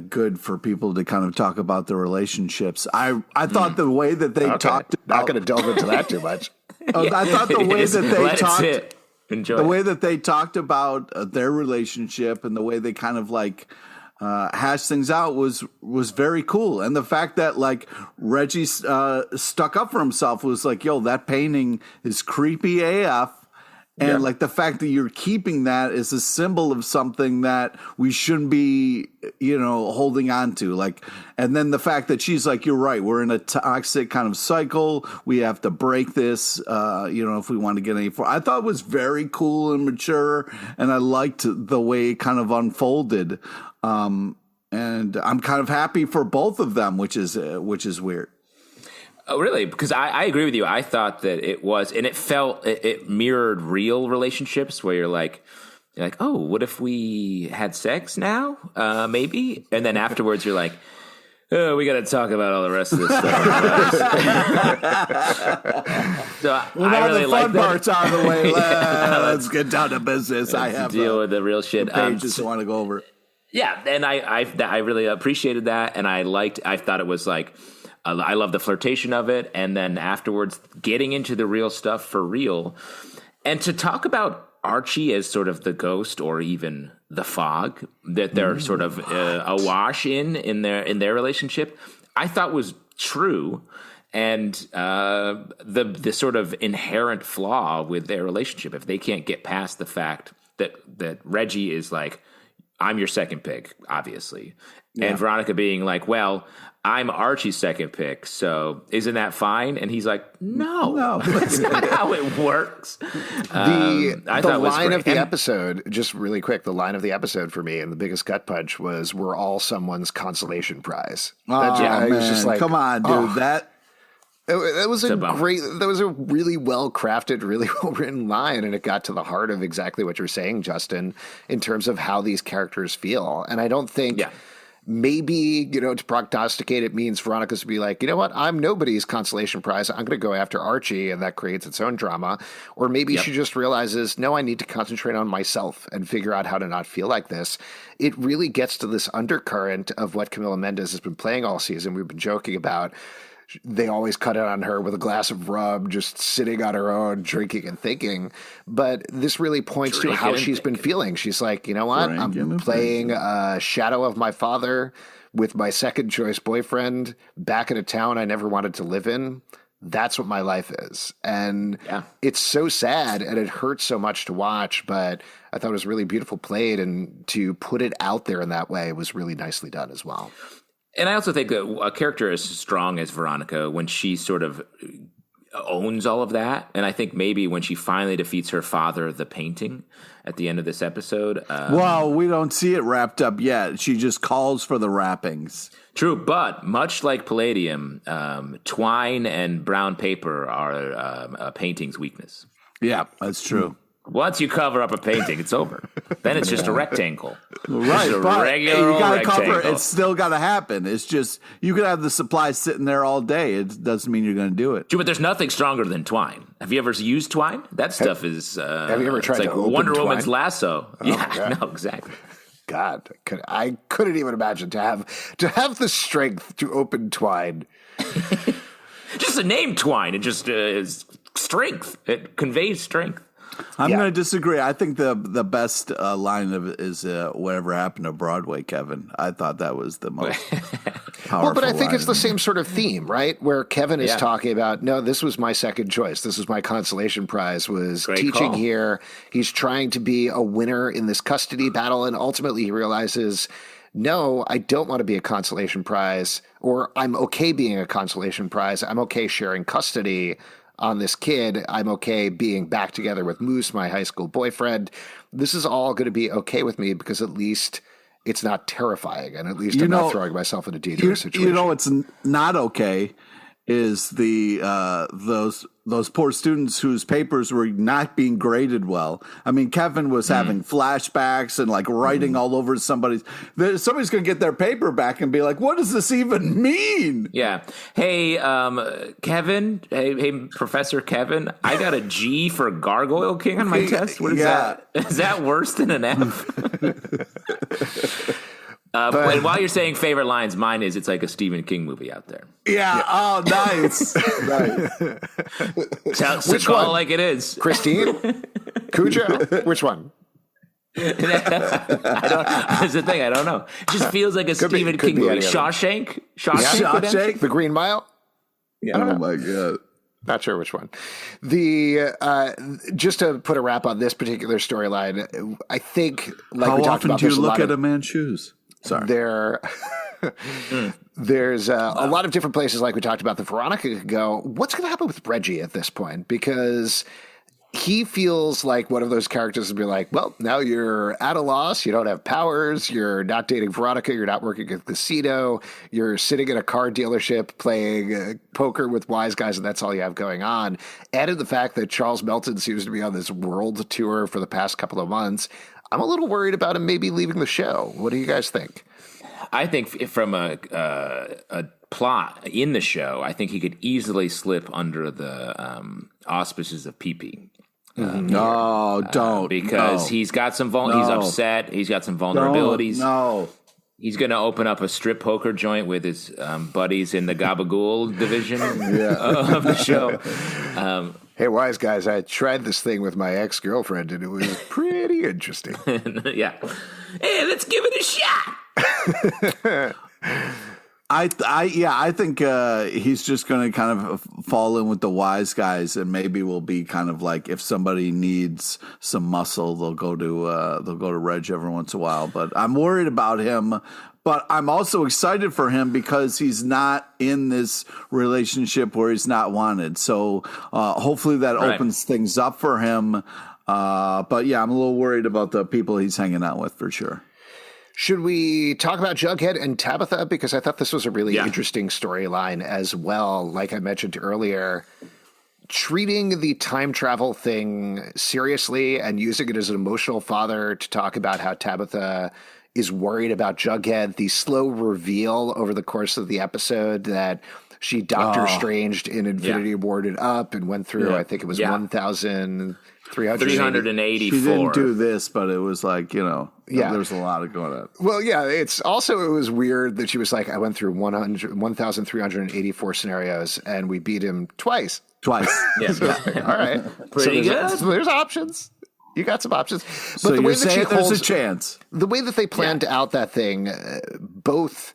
good for people to kind of talk about the relationships. I thought the way that they talked about, Not going to delve into that too much. I thought the way that they talked. Enjoy the way that they talked about their relationship and the way they kind of like hashed things out was very cool. And the fact that like Reggie stuck up for himself was like, yo, that painting is creepy AF. And like the fact that you're keeping that is a symbol of something that we shouldn't be, holding on to. Like, and then the fact that she's like, you're right, we're in a toxic kind of cycle. We have to break this, if we want to get any. I thought it was very cool and mature, and I liked the way it kind of unfolded. And I'm kind of happy for both of them, which is weird. Oh, really? Because I agree with you. I thought that it was, and it mirrored real relationships where you're like, oh, what if we had sex now? Maybe. And then afterwards you're like, oh, we got to talk about all the rest of this stuff. So I really the like fun that. parts out of the way. Let's get down to business. I have to deal with the real shit. Pages want to go over it. Yeah, and I really appreciated that, and I thought it was like, I love the flirtation of it, and then afterwards getting into the real stuff for real. And to talk about Archie as sort of the ghost or even the fog that they're sort of awash in their relationship, I thought was true. And the sort of inherent flaw with their relationship, if they can't get past the fact that Reggie is like, I'm your second pick, obviously. Yeah. And Veronica being like, well, I'm Archie's second pick, so isn't that fine? And he's like, no, that's not how it works. The line of the episode, just really quick, the line of the episode for me and the biggest gut punch was, we're all someone's consolation prize. I was just like, come on, dude, that was a really well crafted, really well written line, and it got to the heart of exactly what you're saying, Justin, in terms of how these characters feel. And I don't think maybe, to prognosticate it means Veronica's to be like, you know what, I'm nobody's consolation prize. I'm going to go after Archie, and that creates its own drama. Or maybe she just realizes, no, I need to concentrate on myself and figure out how to not feel like this. It really gets to this undercurrent of what Camila Mendes has been playing all season. We've been joking about. They always cut it on her with a glass of rum, just sitting on her own, drinking and thinking. But this really points to how she's been feeling. She's like, you know what? I'm playing a shadow of my father with my second choice boyfriend back in a town I never wanted to live in. That's what my life is. And it's so sad and it hurts so much to watch, but I thought it was really beautiful played, and to put it out there in that way was really nicely done as well. And I also think that a character as strong as Veronica, when she sort of owns all of that, and I think maybe when she finally defeats her father, the painting, at the end of this episode. Well, we don't see it wrapped up yet. She just calls for the wrappings. True, but much like Palladium, twine and brown paper are a painting's weakness. Yeah, that's true. Once you cover up a painting, it's over. Then it's just a rectangle. Right, just a but regular you got to rectangle. cover it. It's still got to happen. It's just, you could have the supplies sitting there all day. It doesn't mean you're going to do it. But there's nothing stronger than twine. Have you ever used twine? That stuff is... have you ever tried to open Wonder twine? Woman's lasso. No, exactly. God, I couldn't even imagine to have the strength to open twine. Just the name twine, it just is strength. It conveys strength. I'm going to disagree. I think the best line of it is whatever happened to Broadway, Kevin. I thought that was the most powerful. Well, but I think it's the same sort of theme, right? Where Kevin is talking about, no, this was my second choice. This was my consolation prize, was Great teaching call. here. He's trying to be a winner in this custody battle, and ultimately he realizes, no, I don't want to be a consolation prize, or I'm okay being a consolation prize. I'm okay sharing custody on this kid. I'm okay being back together with Moose, my high school boyfriend. This is all going to be okay with me because at least it's not terrifying, and at least I'm not throwing myself in a dangerous situation. It's not okay is the those poor students whose papers were not being graded well. I mean, Kevin was having flashbacks and like writing all over somebody's going to get their paper back and be like, what does this even mean? Yeah. Hey, Kevin. Hey, Professor Kevin. I got a G for Gargoyle King on my test. What is that? Is that worse than an F? And while you're saying favorite lines, mine is it's like a Stephen King movie out there. Yeah. Oh, nice. Nice. Which one? Like it is. Christine? Cujo? Which one? That's the thing. I don't know. It just feels like a Stephen King movie. Shawshank? Shawshank? The Green Mile? Yeah. Oh, my God. Not sure which one. Just to put a wrap on this particular storyline, I think, like How we talked often about, do you there's look at a man's shoes? Sorry. There's a lot of different places, like we talked about, that Veronica could go. What's going to happen with Reggie at this point? Because he feels like one of those characters would be like, well, now you're at a loss. You don't have powers. You're not dating Veronica. You're not working at the casino. You're sitting in a car dealership playing poker with wise guys, and that's all you have going on. Added the fact that Charles Melton seems to be on this world tour for the past couple of months. I'm a little worried about him maybe leaving the show. What do you guys think? I think from a plot in the show, I think he could easily slip under the auspices of PP. No, don't. Because he's got some he's upset. He's got some vulnerabilities. No. He's going to open up a strip poker joint with his buddies in the Gabagool division of the show. Hey, wise guys, I tried this thing with my ex-girlfriend, and it was pretty interesting. Yeah. Hey, let's give it a shot. I think he's just going to kind of fall in with the wise guys, and maybe will be kind of like, if somebody needs some muscle, they'll go to Reg every once in a while. But I'm worried about him. But I'm also excited for him because he's not in this relationship where he's not wanted. So hopefully that opens things up for him. But yeah, I'm a little worried about the people he's hanging out with for sure. Should we talk about Jughead and Tabitha? Because I thought this was a really interesting storyline as well. Like I mentioned earlier, treating the time travel thing seriously and using it as an emotional father to talk about how Tabitha is worried about Jughead. The slow reveal over the course of the episode that she Doctor Stranged in Infinity Warded up and went through, I think it was 1,384. She didn't do this, but it was like, there's a lot of going on. Well, yeah, it was weird that she was like, I went through 1,384 scenarios and we beat him twice. Yeah. All right. Pretty good. So there's options. You got some options. But so the way you're saying there's a chance. The way that they planned out that thing, both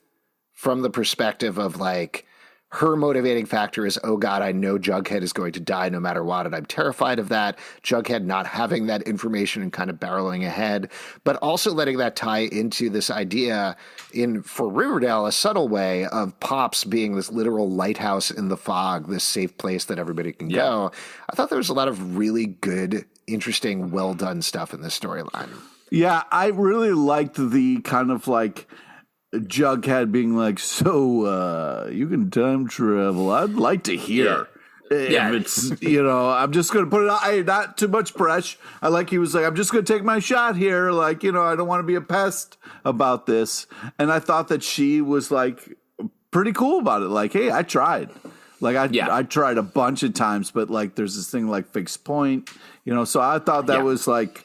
from the perspective of like, her motivating factor is, oh God, I know Jughead is going to die no matter what, and I'm terrified of that. Jughead not having that information and kind of barreling ahead, but also letting that tie into this idea for Riverdale, a subtle way of Pops being this literal lighthouse in the fog, this safe place that everybody can go. I thought there was a lot of really good, interesting, well done stuff in this storyline. Yeah, I really liked the kind of like Jughead being like, so you can time travel. I'd like to hear. If it's, I'm just going to put it out. Hey, not too much pressure. He was like, I'm just going to take my shot here. Like, I don't want to be a pest about this. And I thought that she was like pretty cool about it. Like, hey, I tried. Like, I tried a bunch of times, but like, there's this thing like fixed point, so I thought that was like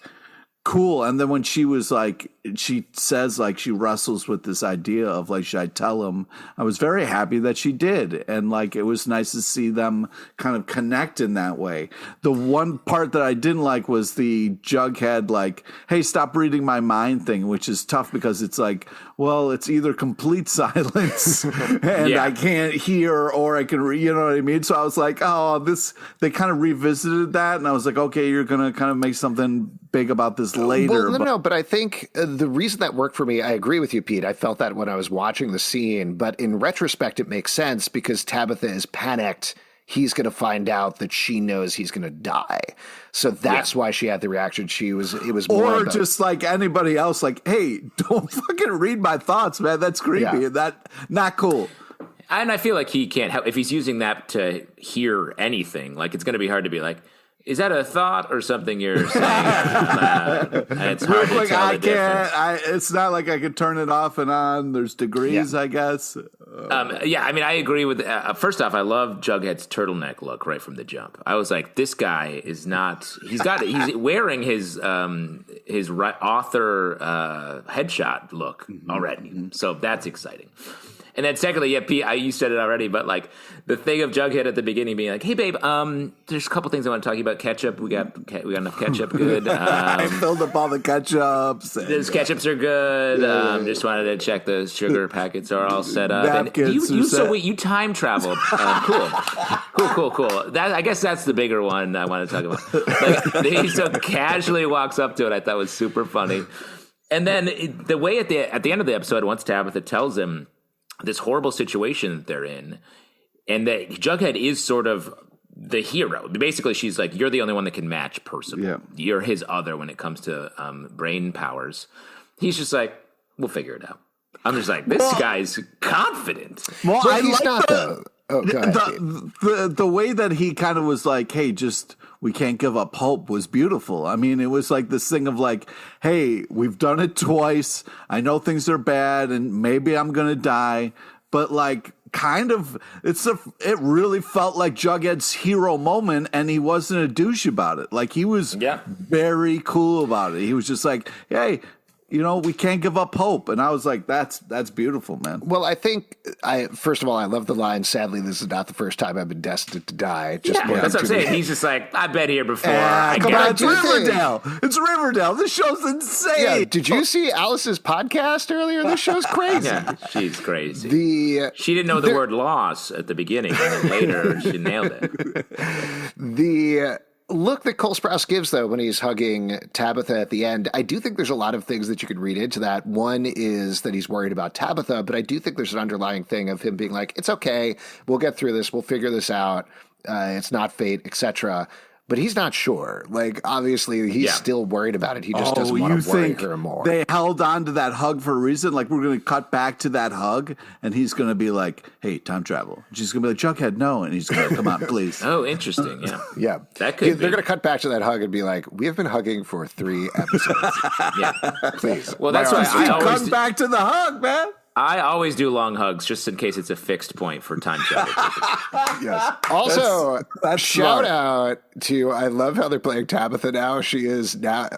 cool. And then when she was like, she says like she wrestles with this idea of like, should I tell him? I was very happy that she did. And like, it was nice to see them kind of connect in that way. The one part that I didn't like was the Jughead like, hey, stop reading my mind thing, which is tough because it's like, well, it's either complete silence and I can't hear or I can, you know what I mean? So I was like, they kind of revisited that. And I was like, okay, you're going to kind of make something big about this later. Well, but I think the reason that worked for me, I agree with you, Pete. I felt that when I was watching the scene, but in retrospect, it makes sense because Tabitha is panicked. He's going to find out that she knows he's going to die. So that's why she had the reaction. It was more or just like anybody else, like, hey, don't fucking read my thoughts, man. That's creepy. That not cool. And I feel like he can't help if he's using that to hear anything. Like, it's going to be hard to be like, is that a thought or something you're saying? It's hard to tell the difference. It's not like I could turn it off and on. There's degrees, I guess. I agree with. First off, I love Jughead's turtleneck look right from the jump. I was like, this guy is not. He's wearing his author headshot look already, so that's exciting. And then secondly, you said it already, but like the thing of Jughead at the beginning being like, "Hey, babe, there's a couple things I want to talk to you about. Ketchup, we got enough ketchup. Good. I filled up all the ketchups. Those ketchups are good. Just wanted to check the sugar packets are all set up. Napkins and you time traveled. Cool. I guess that's the bigger one I want to talk about. Like, he so casually walks up to it. I thought was super funny. And then the way at the end of the episode, once Tabitha tells him this horrible situation that they're in, and that Jughead is sort of the hero. Basically, she's like, you're the only one that can match Percival. Yeah. You're his other when it comes to brain powers. He's just like, we'll figure it out. I'm just like, this guy's confident. Well, but he's not, though. Oh, go ahead. The way that he kind of was like, hey, we can't give up hope was beautiful. I mean, it was like this thing of like, hey, we've done it twice. I know things are bad and maybe I'm going to die. But like, kind of, it really felt like Jughead's hero moment, and he wasn't a douche about it. Like, he was very cool about it. He was just like, hey, we can't give up hope. And I was like, that's beautiful, man. Well, I think, first of all, I love the line, sadly, this is not the first time I've been destined to die. That's what I'm saying. He's just like, I've been here before. Come on, it's Riverdale. It's Riverdale. This show's insane. Yeah, did you see Alice's podcast earlier? This show's crazy. Yeah, she's crazy. She didn't know the word loss at the beginning, and then later she nailed it. The look that Cole Sprouse gives, though, when he's hugging Tabitha at the end, I do think there's a lot of things that you could read into that. One is that he's worried about Tabitha, but I do think there's an underlying thing of him being like, it's okay, we'll get through this, we'll figure this out, it's not fate, etc. But he's not sure. Like, obviously, he's still worried about it. He just doesn't want to worry her more. They held on to that hug for a reason? Like, we're going to cut back to that hug, and he's going to be like, hey, time travel. She's going to be like, Jughead, no. And he's going to come on, please. Oh, interesting. Yeah. Yeah. That could be. They're going to cut back to that hug and be like, we have been hugging for 3 episodes. Yeah. Please. Well, that's why I always cut back to the hug, man. I always do long hugs just in case it's a fixed point for time travel. Yes. Also, that's shout out to, I love how they're playing Tabitha now. She is now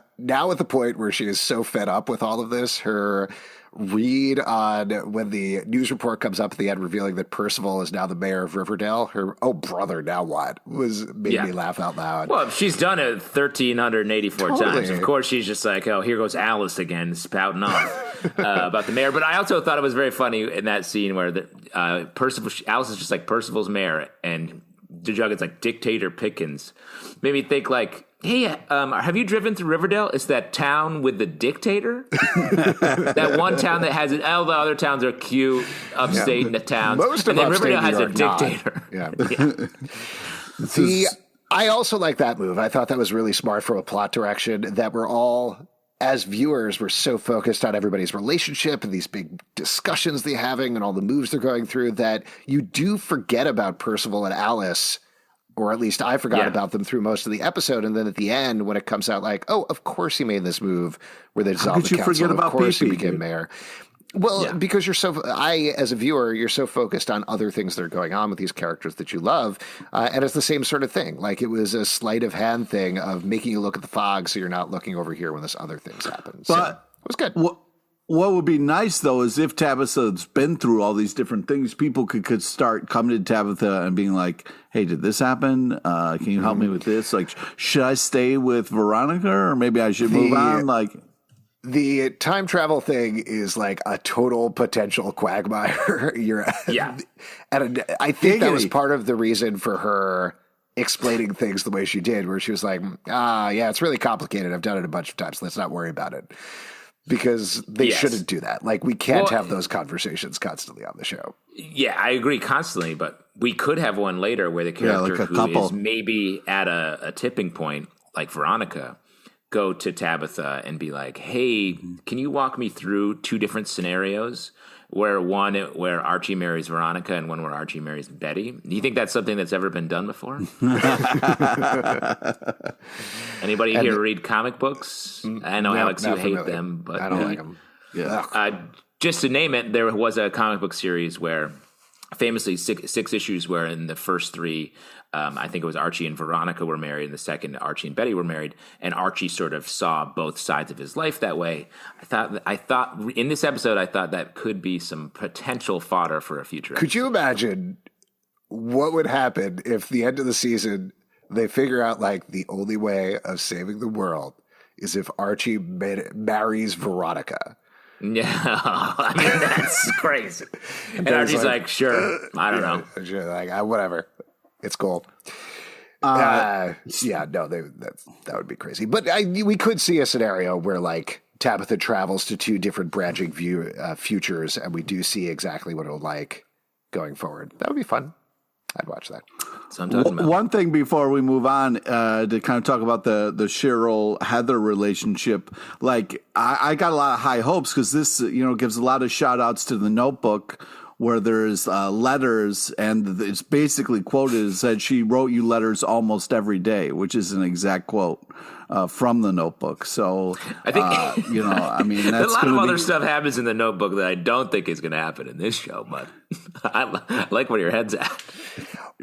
at the point where she is so fed up with all of this. Her read on when the news report comes up at the end revealing that Percival is now the mayor of Riverdale, her, oh brother, now what, made me laugh out loud. Well, she's done it 1,384 times. Of course, she's just like, oh, here goes Alice again, spouting off about the mayor. But I also thought it was very funny in that scene where Alice is just like, Percival's mayor, and Jughead's like, Dictator Pickens. Made me think like, hey, have you driven through Riverdale? It's that town with the dictator. That one town that has it. All the other towns are cute, upstate towns. Most of and then upstate Riverdale has a not. dictator. Yeah. I also like that move. I thought that was really smart from a plot direction, that we're all, as viewers, we're so focused on everybody's relationship and these big discussions they're having and all the moves they're going through, that you do forget about Percival and Alice. Or at least I forgot about them through most of the episode. And then at the end, when it comes out like, oh, of course he made this move where they dissolved the council. Of course he became mayor. Well, because as a viewer, you're so focused on other things that are going on with these characters that you love. And it's the same sort of thing. Like, it was a sleight of hand thing of making you look at the fog so you're not looking over here when this other things happen. So it was good. What would be nice, though, is if Tabitha's been through all these different things, people could start coming to Tabitha and being like, hey, did this happen? Can you help me with this? Like, should I stay with Veronica, or maybe I should move on? Like, the time travel thing is like a total potential quagmire. And I think that was part of the reason for her explaining things the way she did, where she was like, yeah, it's really complicated. I've done it a bunch of times. Let's not worry about it. Because they shouldn't do that. Like, we can't have those conversations constantly on the show. Yeah, I agree constantly, but we could have one later where the character who is maybe at a tipping point, like Veronica, go to Tabitha and be like, hey, can you walk me through 2 different scenarios? Where Archie marries Veronica and one where Archie marries Betty. Do you think that's something that's ever been done before? Anybody here read comic books? I know, Alex, you hate them, but I don't like them. Yeah. Just to name it, there was a comic book series where, famously, six issues where in the first 3, I think it was Archie and Veronica were married, and the second Archie and Betty were married, and Archie sort of saw both sides of his life that way. I thought in this episode, I thought that could be some potential fodder for a future episode. Could you imagine what would happen if the end of the season they figure out like the only way of saving the world is if Archie marries Veronica? Yeah, I mean, that's crazy. And Archie's like, sure, I don't know. Sure, like, whatever. It's cool. That would be crazy. But we could see a scenario where, like, Tabitha travels to two different branching futures, and we do see exactly what it'll like going forward. That would be fun. I'd watch that. So I'm talking about. One thing before we move on to kind of talk about the Cheryl Heather relationship, like I got a lot of high hopes because this gives a lot of shout outs to the Notebook where there's letters and it's basically quoted as said she wrote you letters almost every day, which is an exact quote from the Notebook. So I think I mean that's a lot of other stuff happens in the Notebook that I don't think is going to happen in this show, but I like where your head's at.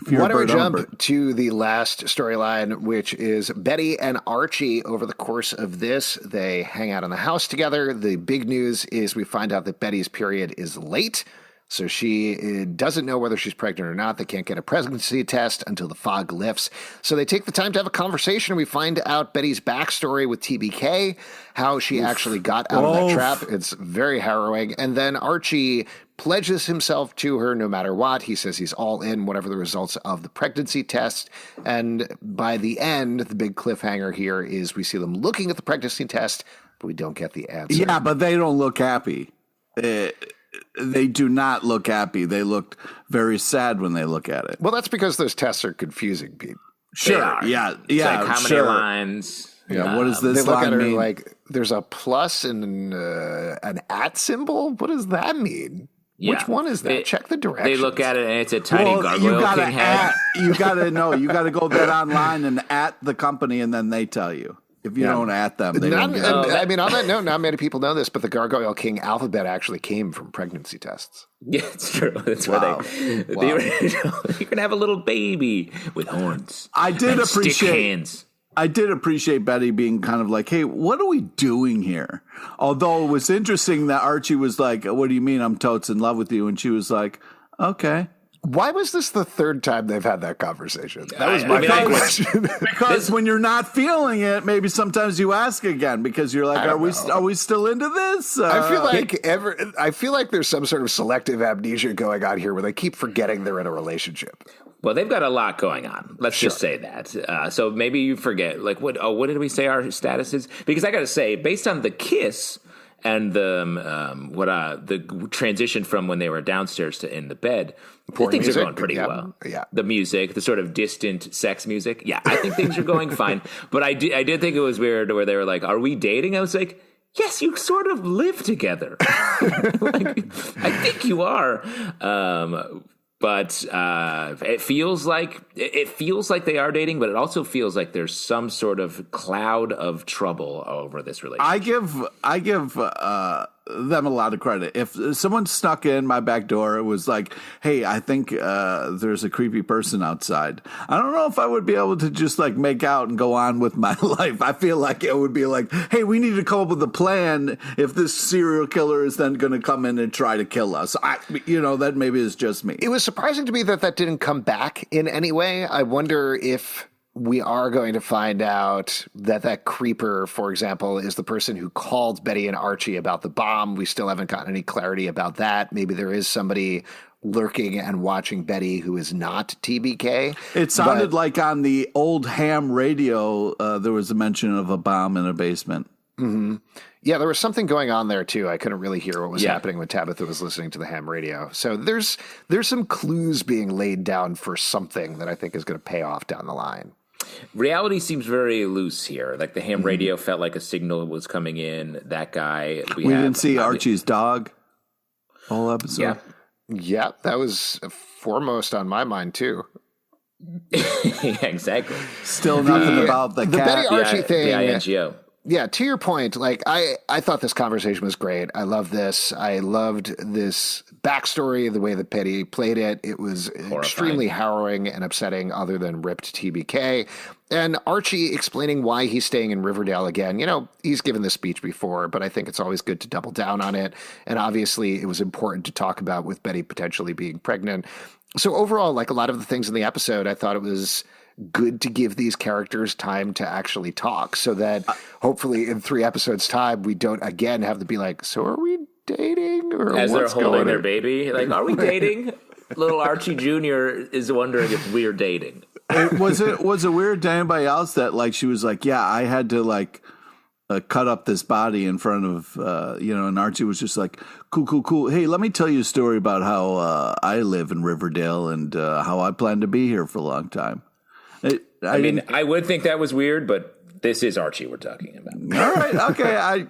Why don't we jump to the last storyline, which is Betty and Archie. Over the course of this, they hang out in the house together. The big news is we find out that Betty's period is late. So she doesn't know whether she's pregnant or not. They can't get a pregnancy test until the fog lifts. So they take the time to have a conversation. We find out Betty's backstory with TBK, how she actually got out of that trap. It's very harrowing. And then Archie pledges himself to her no matter what. He says he's all in, whatever the results of the pregnancy test. And by the end, the big cliffhanger here is we see them looking at the pregnancy test, but we don't get the answer. Yeah, but they don't look happy. They do not look happy. They looked very sad when they look at it. Well, that's because those tests are confusing, Pete. Sure. Yeah. Yeah. Like how many lines? Yeah. What does this they look line at her mean? like there's a plus and an at symbol. What does that mean? Yeah. Which one is that? Check the directions. They look at it and it's a tiny gargoyle king head. You gotta know. You gotta go that online and at the company, and then they tell you. If you don't at them, they don't get it. I mean, on that note, not many people know this, but the Gargoyle King alphabet actually came from pregnancy tests. Yeah, it's true. That's where the original. You can have a little baby with horns. I did appreciate stick hands. I did appreciate Betty being kind of like, hey, what are we doing here? Although it was interesting that Archie was like, what do you mean I'm totes in love with you? And she was like, okay. Why was this the third time they've had that conversation? That was my question. Because when you're not feeling it, maybe sometimes you ask again because you're like, are we still into this? I feel like there's some sort of selective amnesia going on here where they keep forgetting they're in a relationship. Well, they've got a lot going on. Let's just say that. So maybe you forget, like, what did we say our status is? Because I got to say, based on the kiss and the transition from when they were downstairs to in the bed, things are going pretty well. Yeah. The music, the sort of distant sex music. Yeah, I think things are going fine. But I did think it was weird where they were like, are we dating? I was like, yes, you sort of live together. Like, I think you are. But it feels like they are dating, but it also feels like there's some sort of cloud of trouble over this relationship. I give them a lot of credit. If someone snuck in my back door, it was like, hey, I think there's a creepy person outside. I don't know if I would be able to just like make out and go on with my life. I feel like it would be like, hey, we need to come up with a plan if this serial killer is then going to come in and try to kill us. That maybe is just me. It was surprising to me that didn't come back in any way. I wonder if we are going to find out that creeper, for example, is the person who called Betty and Archie about the bomb. We still haven't gotten any clarity about that. Maybe there is somebody lurking and watching Betty who is not TBK. It sounded like on the old ham radio, there was a mention of a bomb in a basement. Mm-hmm. Yeah, there was something going on there too. I couldn't really hear what was happening when Tabitha was listening to the ham radio. So there's some clues being laid down for something that I think is going to pay off down the line. Reality seems very loose here. Like the ham radio felt like a signal was coming in. That guy. We didn't see Archie's dog whole episode. Yeah, that was foremost on my mind too. Yeah, exactly. Still nothing about the cat. Betty Archie thing. The INGO. Yeah, to your point, like I thought this conversation was great. I love this. I loved this backstory, the way that Betty played it. It was extremely harrowing and upsetting, other than ripped TBK. And Archie explaining why he's staying in Riverdale again. You know, he's given this speech before, but I think it's always good to double down on it. And obviously, it was important to talk about with Betty potentially being pregnant. So overall, like a lot of the things in the episode, I thought it was good to give these characters time to actually talk so that hopefully in 3 episodes time, we don't again have to be like, so are we dating? Or as what's they're holding their on? baby, like, are we dating? Little Archie Jr. is wondering if we're dating. Was it weird to anybody else that like she was like, yeah, I had to like cut up this body in front of and Archie was just like, cool. Hey, let me tell you a story about how I live in Riverdale and how I plan to be here for a long time. I mean, I would think that was weird, but this is Archie we're talking about. All right, okay. I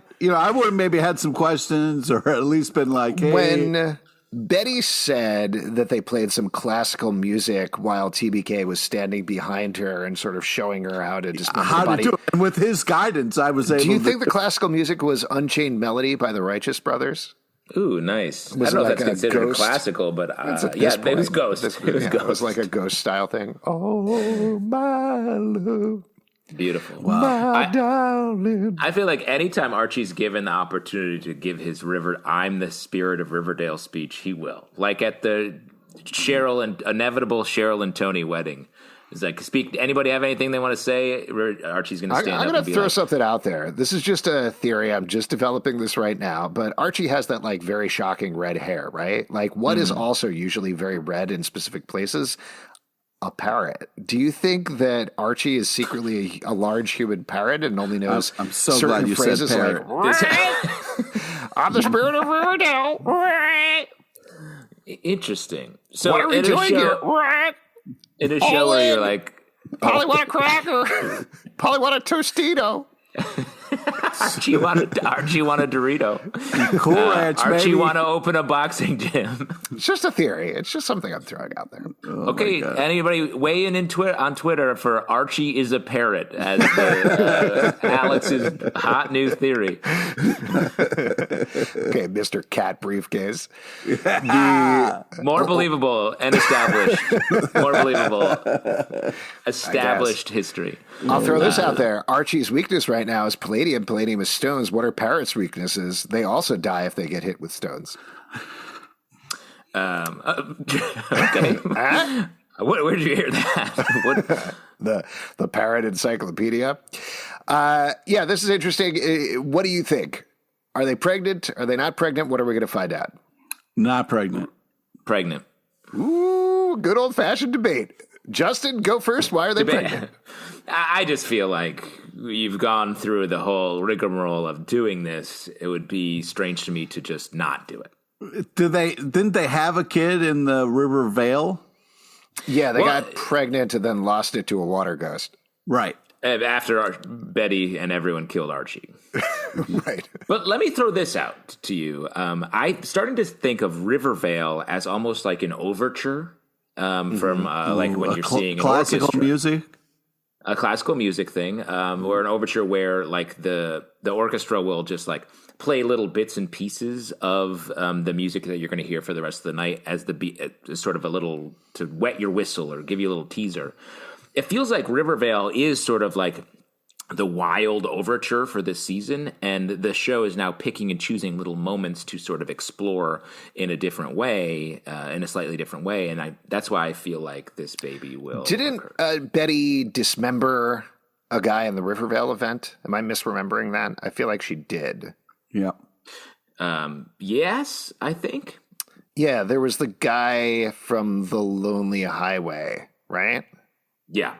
would have maybe had some questions, or at least been like, hey. When Betty said that they played some classical music while TBK was standing behind her and sort of showing her how to dismember the body. Do it. And with his guidance, I was able to... Do you think the classical music was Unchained Melody by the Righteous Brothers? Ooh, nice. I Was don't know it if like that's a considered ghost? classical, but it was Ghost. It was like a ghost style thing. Oh, my love. Beautiful. Wow. My darling. I feel like anytime Archie's given the opportunity to give his I'm the spirit of Riverdale speech, he will. Like at the inevitable Cheryl and Toni wedding. It's like, anybody have anything they want to say? Archie's going to stand up I'm and going be to throw like, something out there. This is just a theory. I'm just developing this right now. But Archie has that like very shocking red hair, right? Like what is also usually very red in specific places? A parrot. Do you think that Archie is secretly a large human parrot and only knows I'm so certain glad you phrases said parrot. like I'm the spirit of Riverdale. Interesting. So What are we doing here? in a show where you're like, Polly want a cracker. Polly want a Tostito. Archie want a Dorito. Cool Ranch, Archie baby. want to open a boxing gym. It's just a theory. It's just something I'm throwing out there. Okay, anybody weigh in on Twitter for Archie is a parrot as Alex's hot new theory. Okay, Mr. Cat Briefcase. More believable and established. More believable. Established history. I'll throw this out there. Archie's weakness right now is palladium. Palladium is stones. What are parrots' weaknesses? They also die if they get hit with stones. Okay. Where did you hear that? The parrot encyclopedia. Yeah, this is interesting. What do you think? Are they pregnant? Are they not pregnant? What are we going to find out? Not pregnant. Pregnant. Ooh, good old-fashioned debate. Justin, go first. Why are they pregnant? I just feel like you've gone through the whole rigmarole of doing this. It would be strange to me to just not do it. Didn't they have a kid in the Riverdale? Yeah, they got pregnant and then lost it to a water ghost. Right. After Betty and everyone killed Archie. Right. But let me throw this out to you. I'm starting to think of Riverdale as almost like an overture from like when you're seeing an classical orchestra. music. A classical music thing, or an overture where like the orchestra will just like play little bits and pieces of the music that you're going to hear for the rest of the night as sort of a little to wet your whistle or give you a little teaser. It feels like Riverdale is sort of like the wild overture for this season, and the show is now picking and choosing little moments to sort of explore in a different way, in a slightly different way, and that's why I feel like this baby will. Didn't Betty dismember a guy in the Riverdale event? Am I misremembering that? I feel like she did. Yeah. Yes, I think. Yeah, there was the guy from the Lonely Highway, right? Yeah.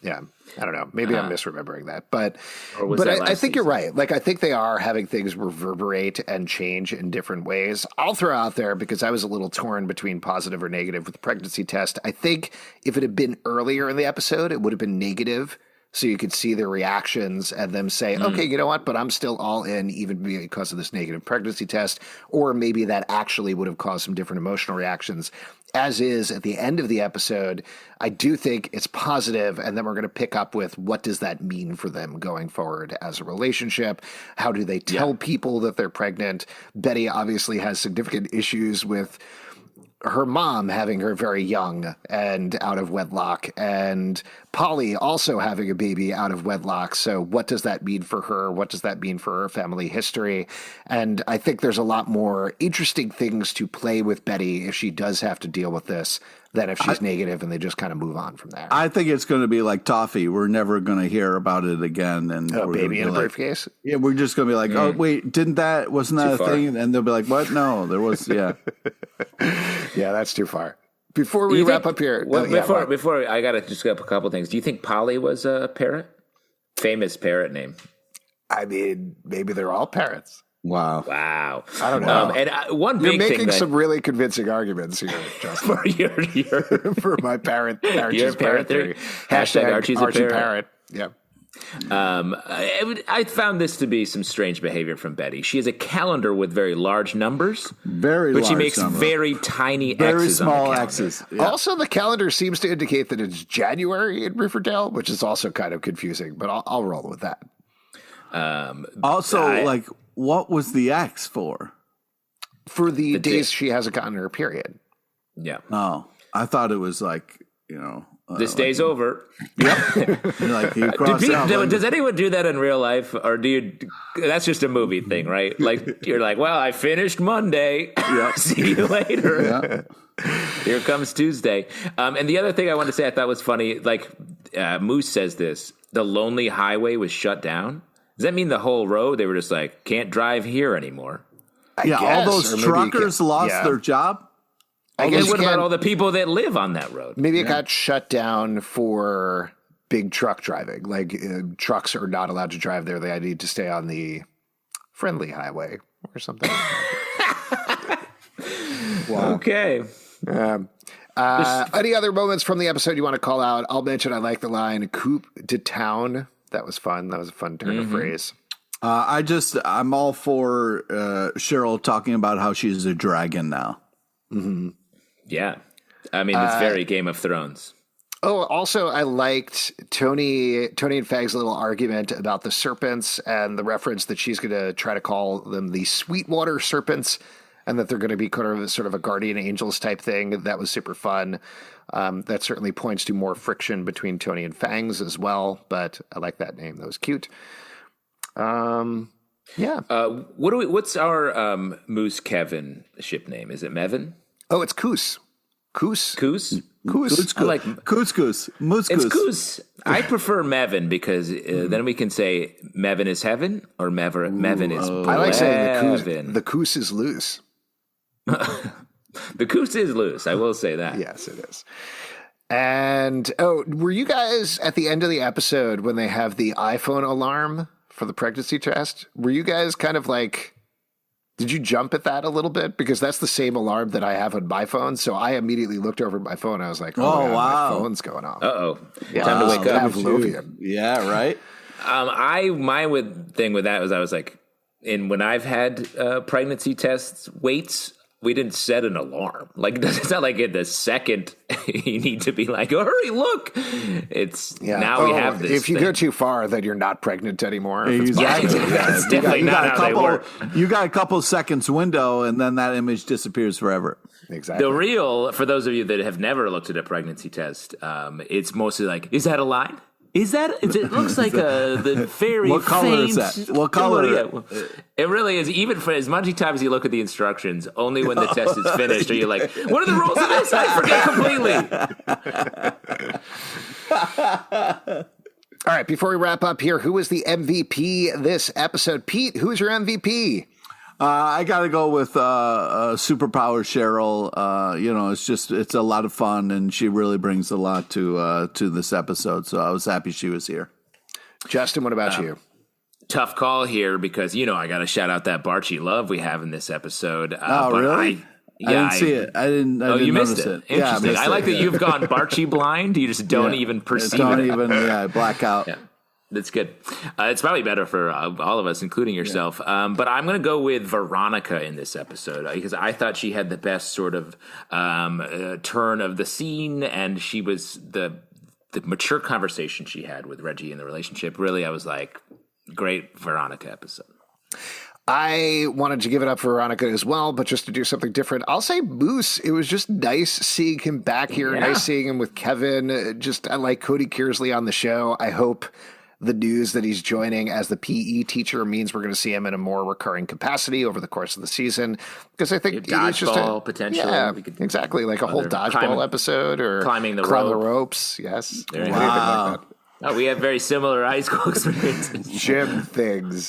Yeah, I don't know. Maybe I'm misremembering that, but that I think you're right. Like, I think they are having things reverberate and change in different ways. I'll throw out there because I was a little torn between positive or negative with the pregnancy test. I think if it had been earlier in the episode, it would have been negative. So you could see their reactions and them say, okay, you know what, but I'm still all in even because of this negative pregnancy test. Or maybe that actually would have caused some different emotional reactions. As is at the end of the episode, I do think it's positive, and then we're going to pick up with what does that mean for them going forward as a relationship? How do they tell people that they're pregnant? Betty obviously has significant issues with her mom having her very young and out of wedlock, and Polly also having a baby out of wedlock. So what does that mean for her? What does that mean for her family history? And I think there's a lot more interesting things to play with Betty if she does have to deal with this than if she's negative and they just kind of move on from there. I think it's going to be like Toffee. We're never going to hear about it again. And baby in a briefcase? Yeah, we're just going to be like, oh, wait, wasn't that a thing? And they'll be like, what? No, there was, yeah. Yeah, that's too far. Before we wrap up here. Before I got to just up a couple things. Do you think Polly was a parrot? Famous parrot name. I mean, maybe they're all parrots. Wow. I don't know. One big You're thing making some really convincing arguments here, Justin. For my Archie's parrot theory. Hashtag Archie's a parrot. Yeah. I found this to be some strange behavior from Betty. She has a calendar with very large numbers, but she makes very tiny very X's small on the X's. Yeah. Also, the calendar seems to indicate that it's January in Riverdale, which is also kind of confusing, but I'll roll with that. What was the X for? For the days she hasn't gotten her period. Yeah. Oh, I thought it was this day's over. Yep. Does anyone do that in real life, or do you? That's just a movie thing, right? Like you're like, well, I finished Monday. Yep. See you later. Yeah. Here comes Tuesday. And the other thing I wanted to say I thought was funny, like Moose says this: the lonely highway was shut down. Does that mean the whole road? They were just like, can't drive here anymore. I guess, all those truckers lost their job. I guess what about all the people that live on that road? Maybe it got shut down for big truck driving. Like trucks are not allowed to drive there. They need to stay on the friendly highway or something. Wow. Okay. Any other moments from the episode you want to call out? I'll mention I like the line "Coupe de town." That was fun. That was a fun turn of phrase. I'm all for Cheryl talking about how she's a dragon now. Mm-hmm. Yeah. I mean, it's very Game of Thrones. Oh, also, I liked Toni and Fangs' little argument about the serpents and the reference that she's going to try to call them the Sweetwater serpents and that they're going to be sort of a guardian angels type thing. That was super fun. That certainly points to more friction between Toni and Fangs as well, but I like that name. That was cute. Yeah. What's our Moose Kevin ship name? Is it Mevin? Oh, it's Koos. Koos? Koos. I like Koos. Moose It's Koos. Koos. I prefer Mevin because then we can say Mevin is heaven or Mevin is I like saying the Koos is loose. The Koos is loose. I will say that. Yes, it is. And, were you guys at the end of the episode when they have the iPhone alarm for the pregnancy test? Were you guys kind of like, did you jump at that a little bit? Because that's the same alarm that I have on my phone. So I immediately looked over at my phone. I was like, wow, my phone's going off. Uh-oh. Yeah, time to wake up. Yeah, right. My thing with that was I was like, when I've had pregnancy tests weights, we didn't set an alarm. Like, it's not like in the second you need to be like, hurry, look. It's now we have this. If you go too far, then you're not pregnant anymore. Exactly. That's definitely not how they work. You got a couple seconds window, and then that image disappears forever. Exactly. The real, for those of you that have never looked at a pregnancy test, it's mostly like, is that a line? Is that? It looks like the very What color faint, is that? What color? It really is. Even for as much times as you look at the instructions, only when the test is finished are you like, what are the rules of this? I forget completely. All right, before we wrap up here, who is the MVP this episode? Pete, who is your MVP? I got to go with Superpower Cheryl. It's a lot of fun, and she really brings a lot to this episode. So I was happy she was here. Justin, what about you? Tough call here because, I got to shout out that Barchi love we have in this episode. Really? I didn't see it. I didn't you notice missed it. it. Interesting. Yeah, I missed I like it. that you've gone Barchi blind. You just don't even perceive it. Black out. Yeah. That's good. It's probably better for all of us, including yourself. But I'm going to go with Veronica in this episode because I thought she had the best sort of turn of the scene, and she was the mature conversation she had with Reggie in the relationship. Really, I was like, great Veronica episode. I wanted to give it up for Veronica as well, but just to do something different, I'll say Moose. It was just nice seeing him back here, nice seeing him with Kevin. I like Cody Kearsley on the show. I hope the news that he's joining as the PE teacher means we're going to see him in a more recurring capacity over the course of the season. Because I think it's just potentially. Yeah, exactly. Like a whole dodgeball episode or climbing the ropes. Yes. Wow. Like that. Oh, we have very similar high school experiences.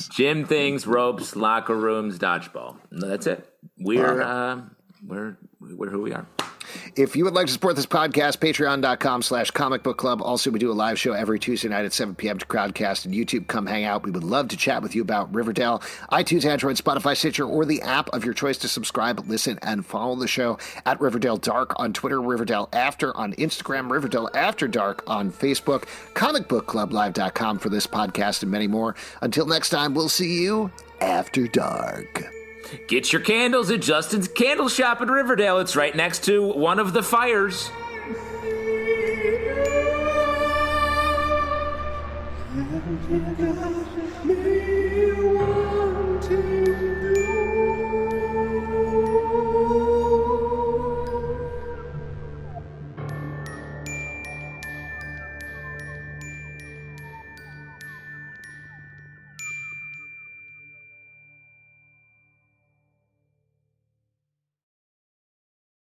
Gym things, ropes, locker rooms, dodgeball. No, that's it. We're who we are. If you would like to support this podcast, patreon.com/Comic Book Club. Also, we do a live show every Tuesday night at 7 p.m. to Crowdcast and YouTube. Come hang out. We would love to chat with you about Riverdale, iTunes, Android, Spotify, Stitcher, or the app of your choice to subscribe, listen, and follow the show at Riverdale Dark on Twitter, Riverdale After on Instagram, Riverdale After Dark on Facebook, comicbookclublive.com for this podcast and many more. Until next time, we'll see you after dark. Get your candles at Justin's Candle Shop in Riverdale. It's right next to one of the fires.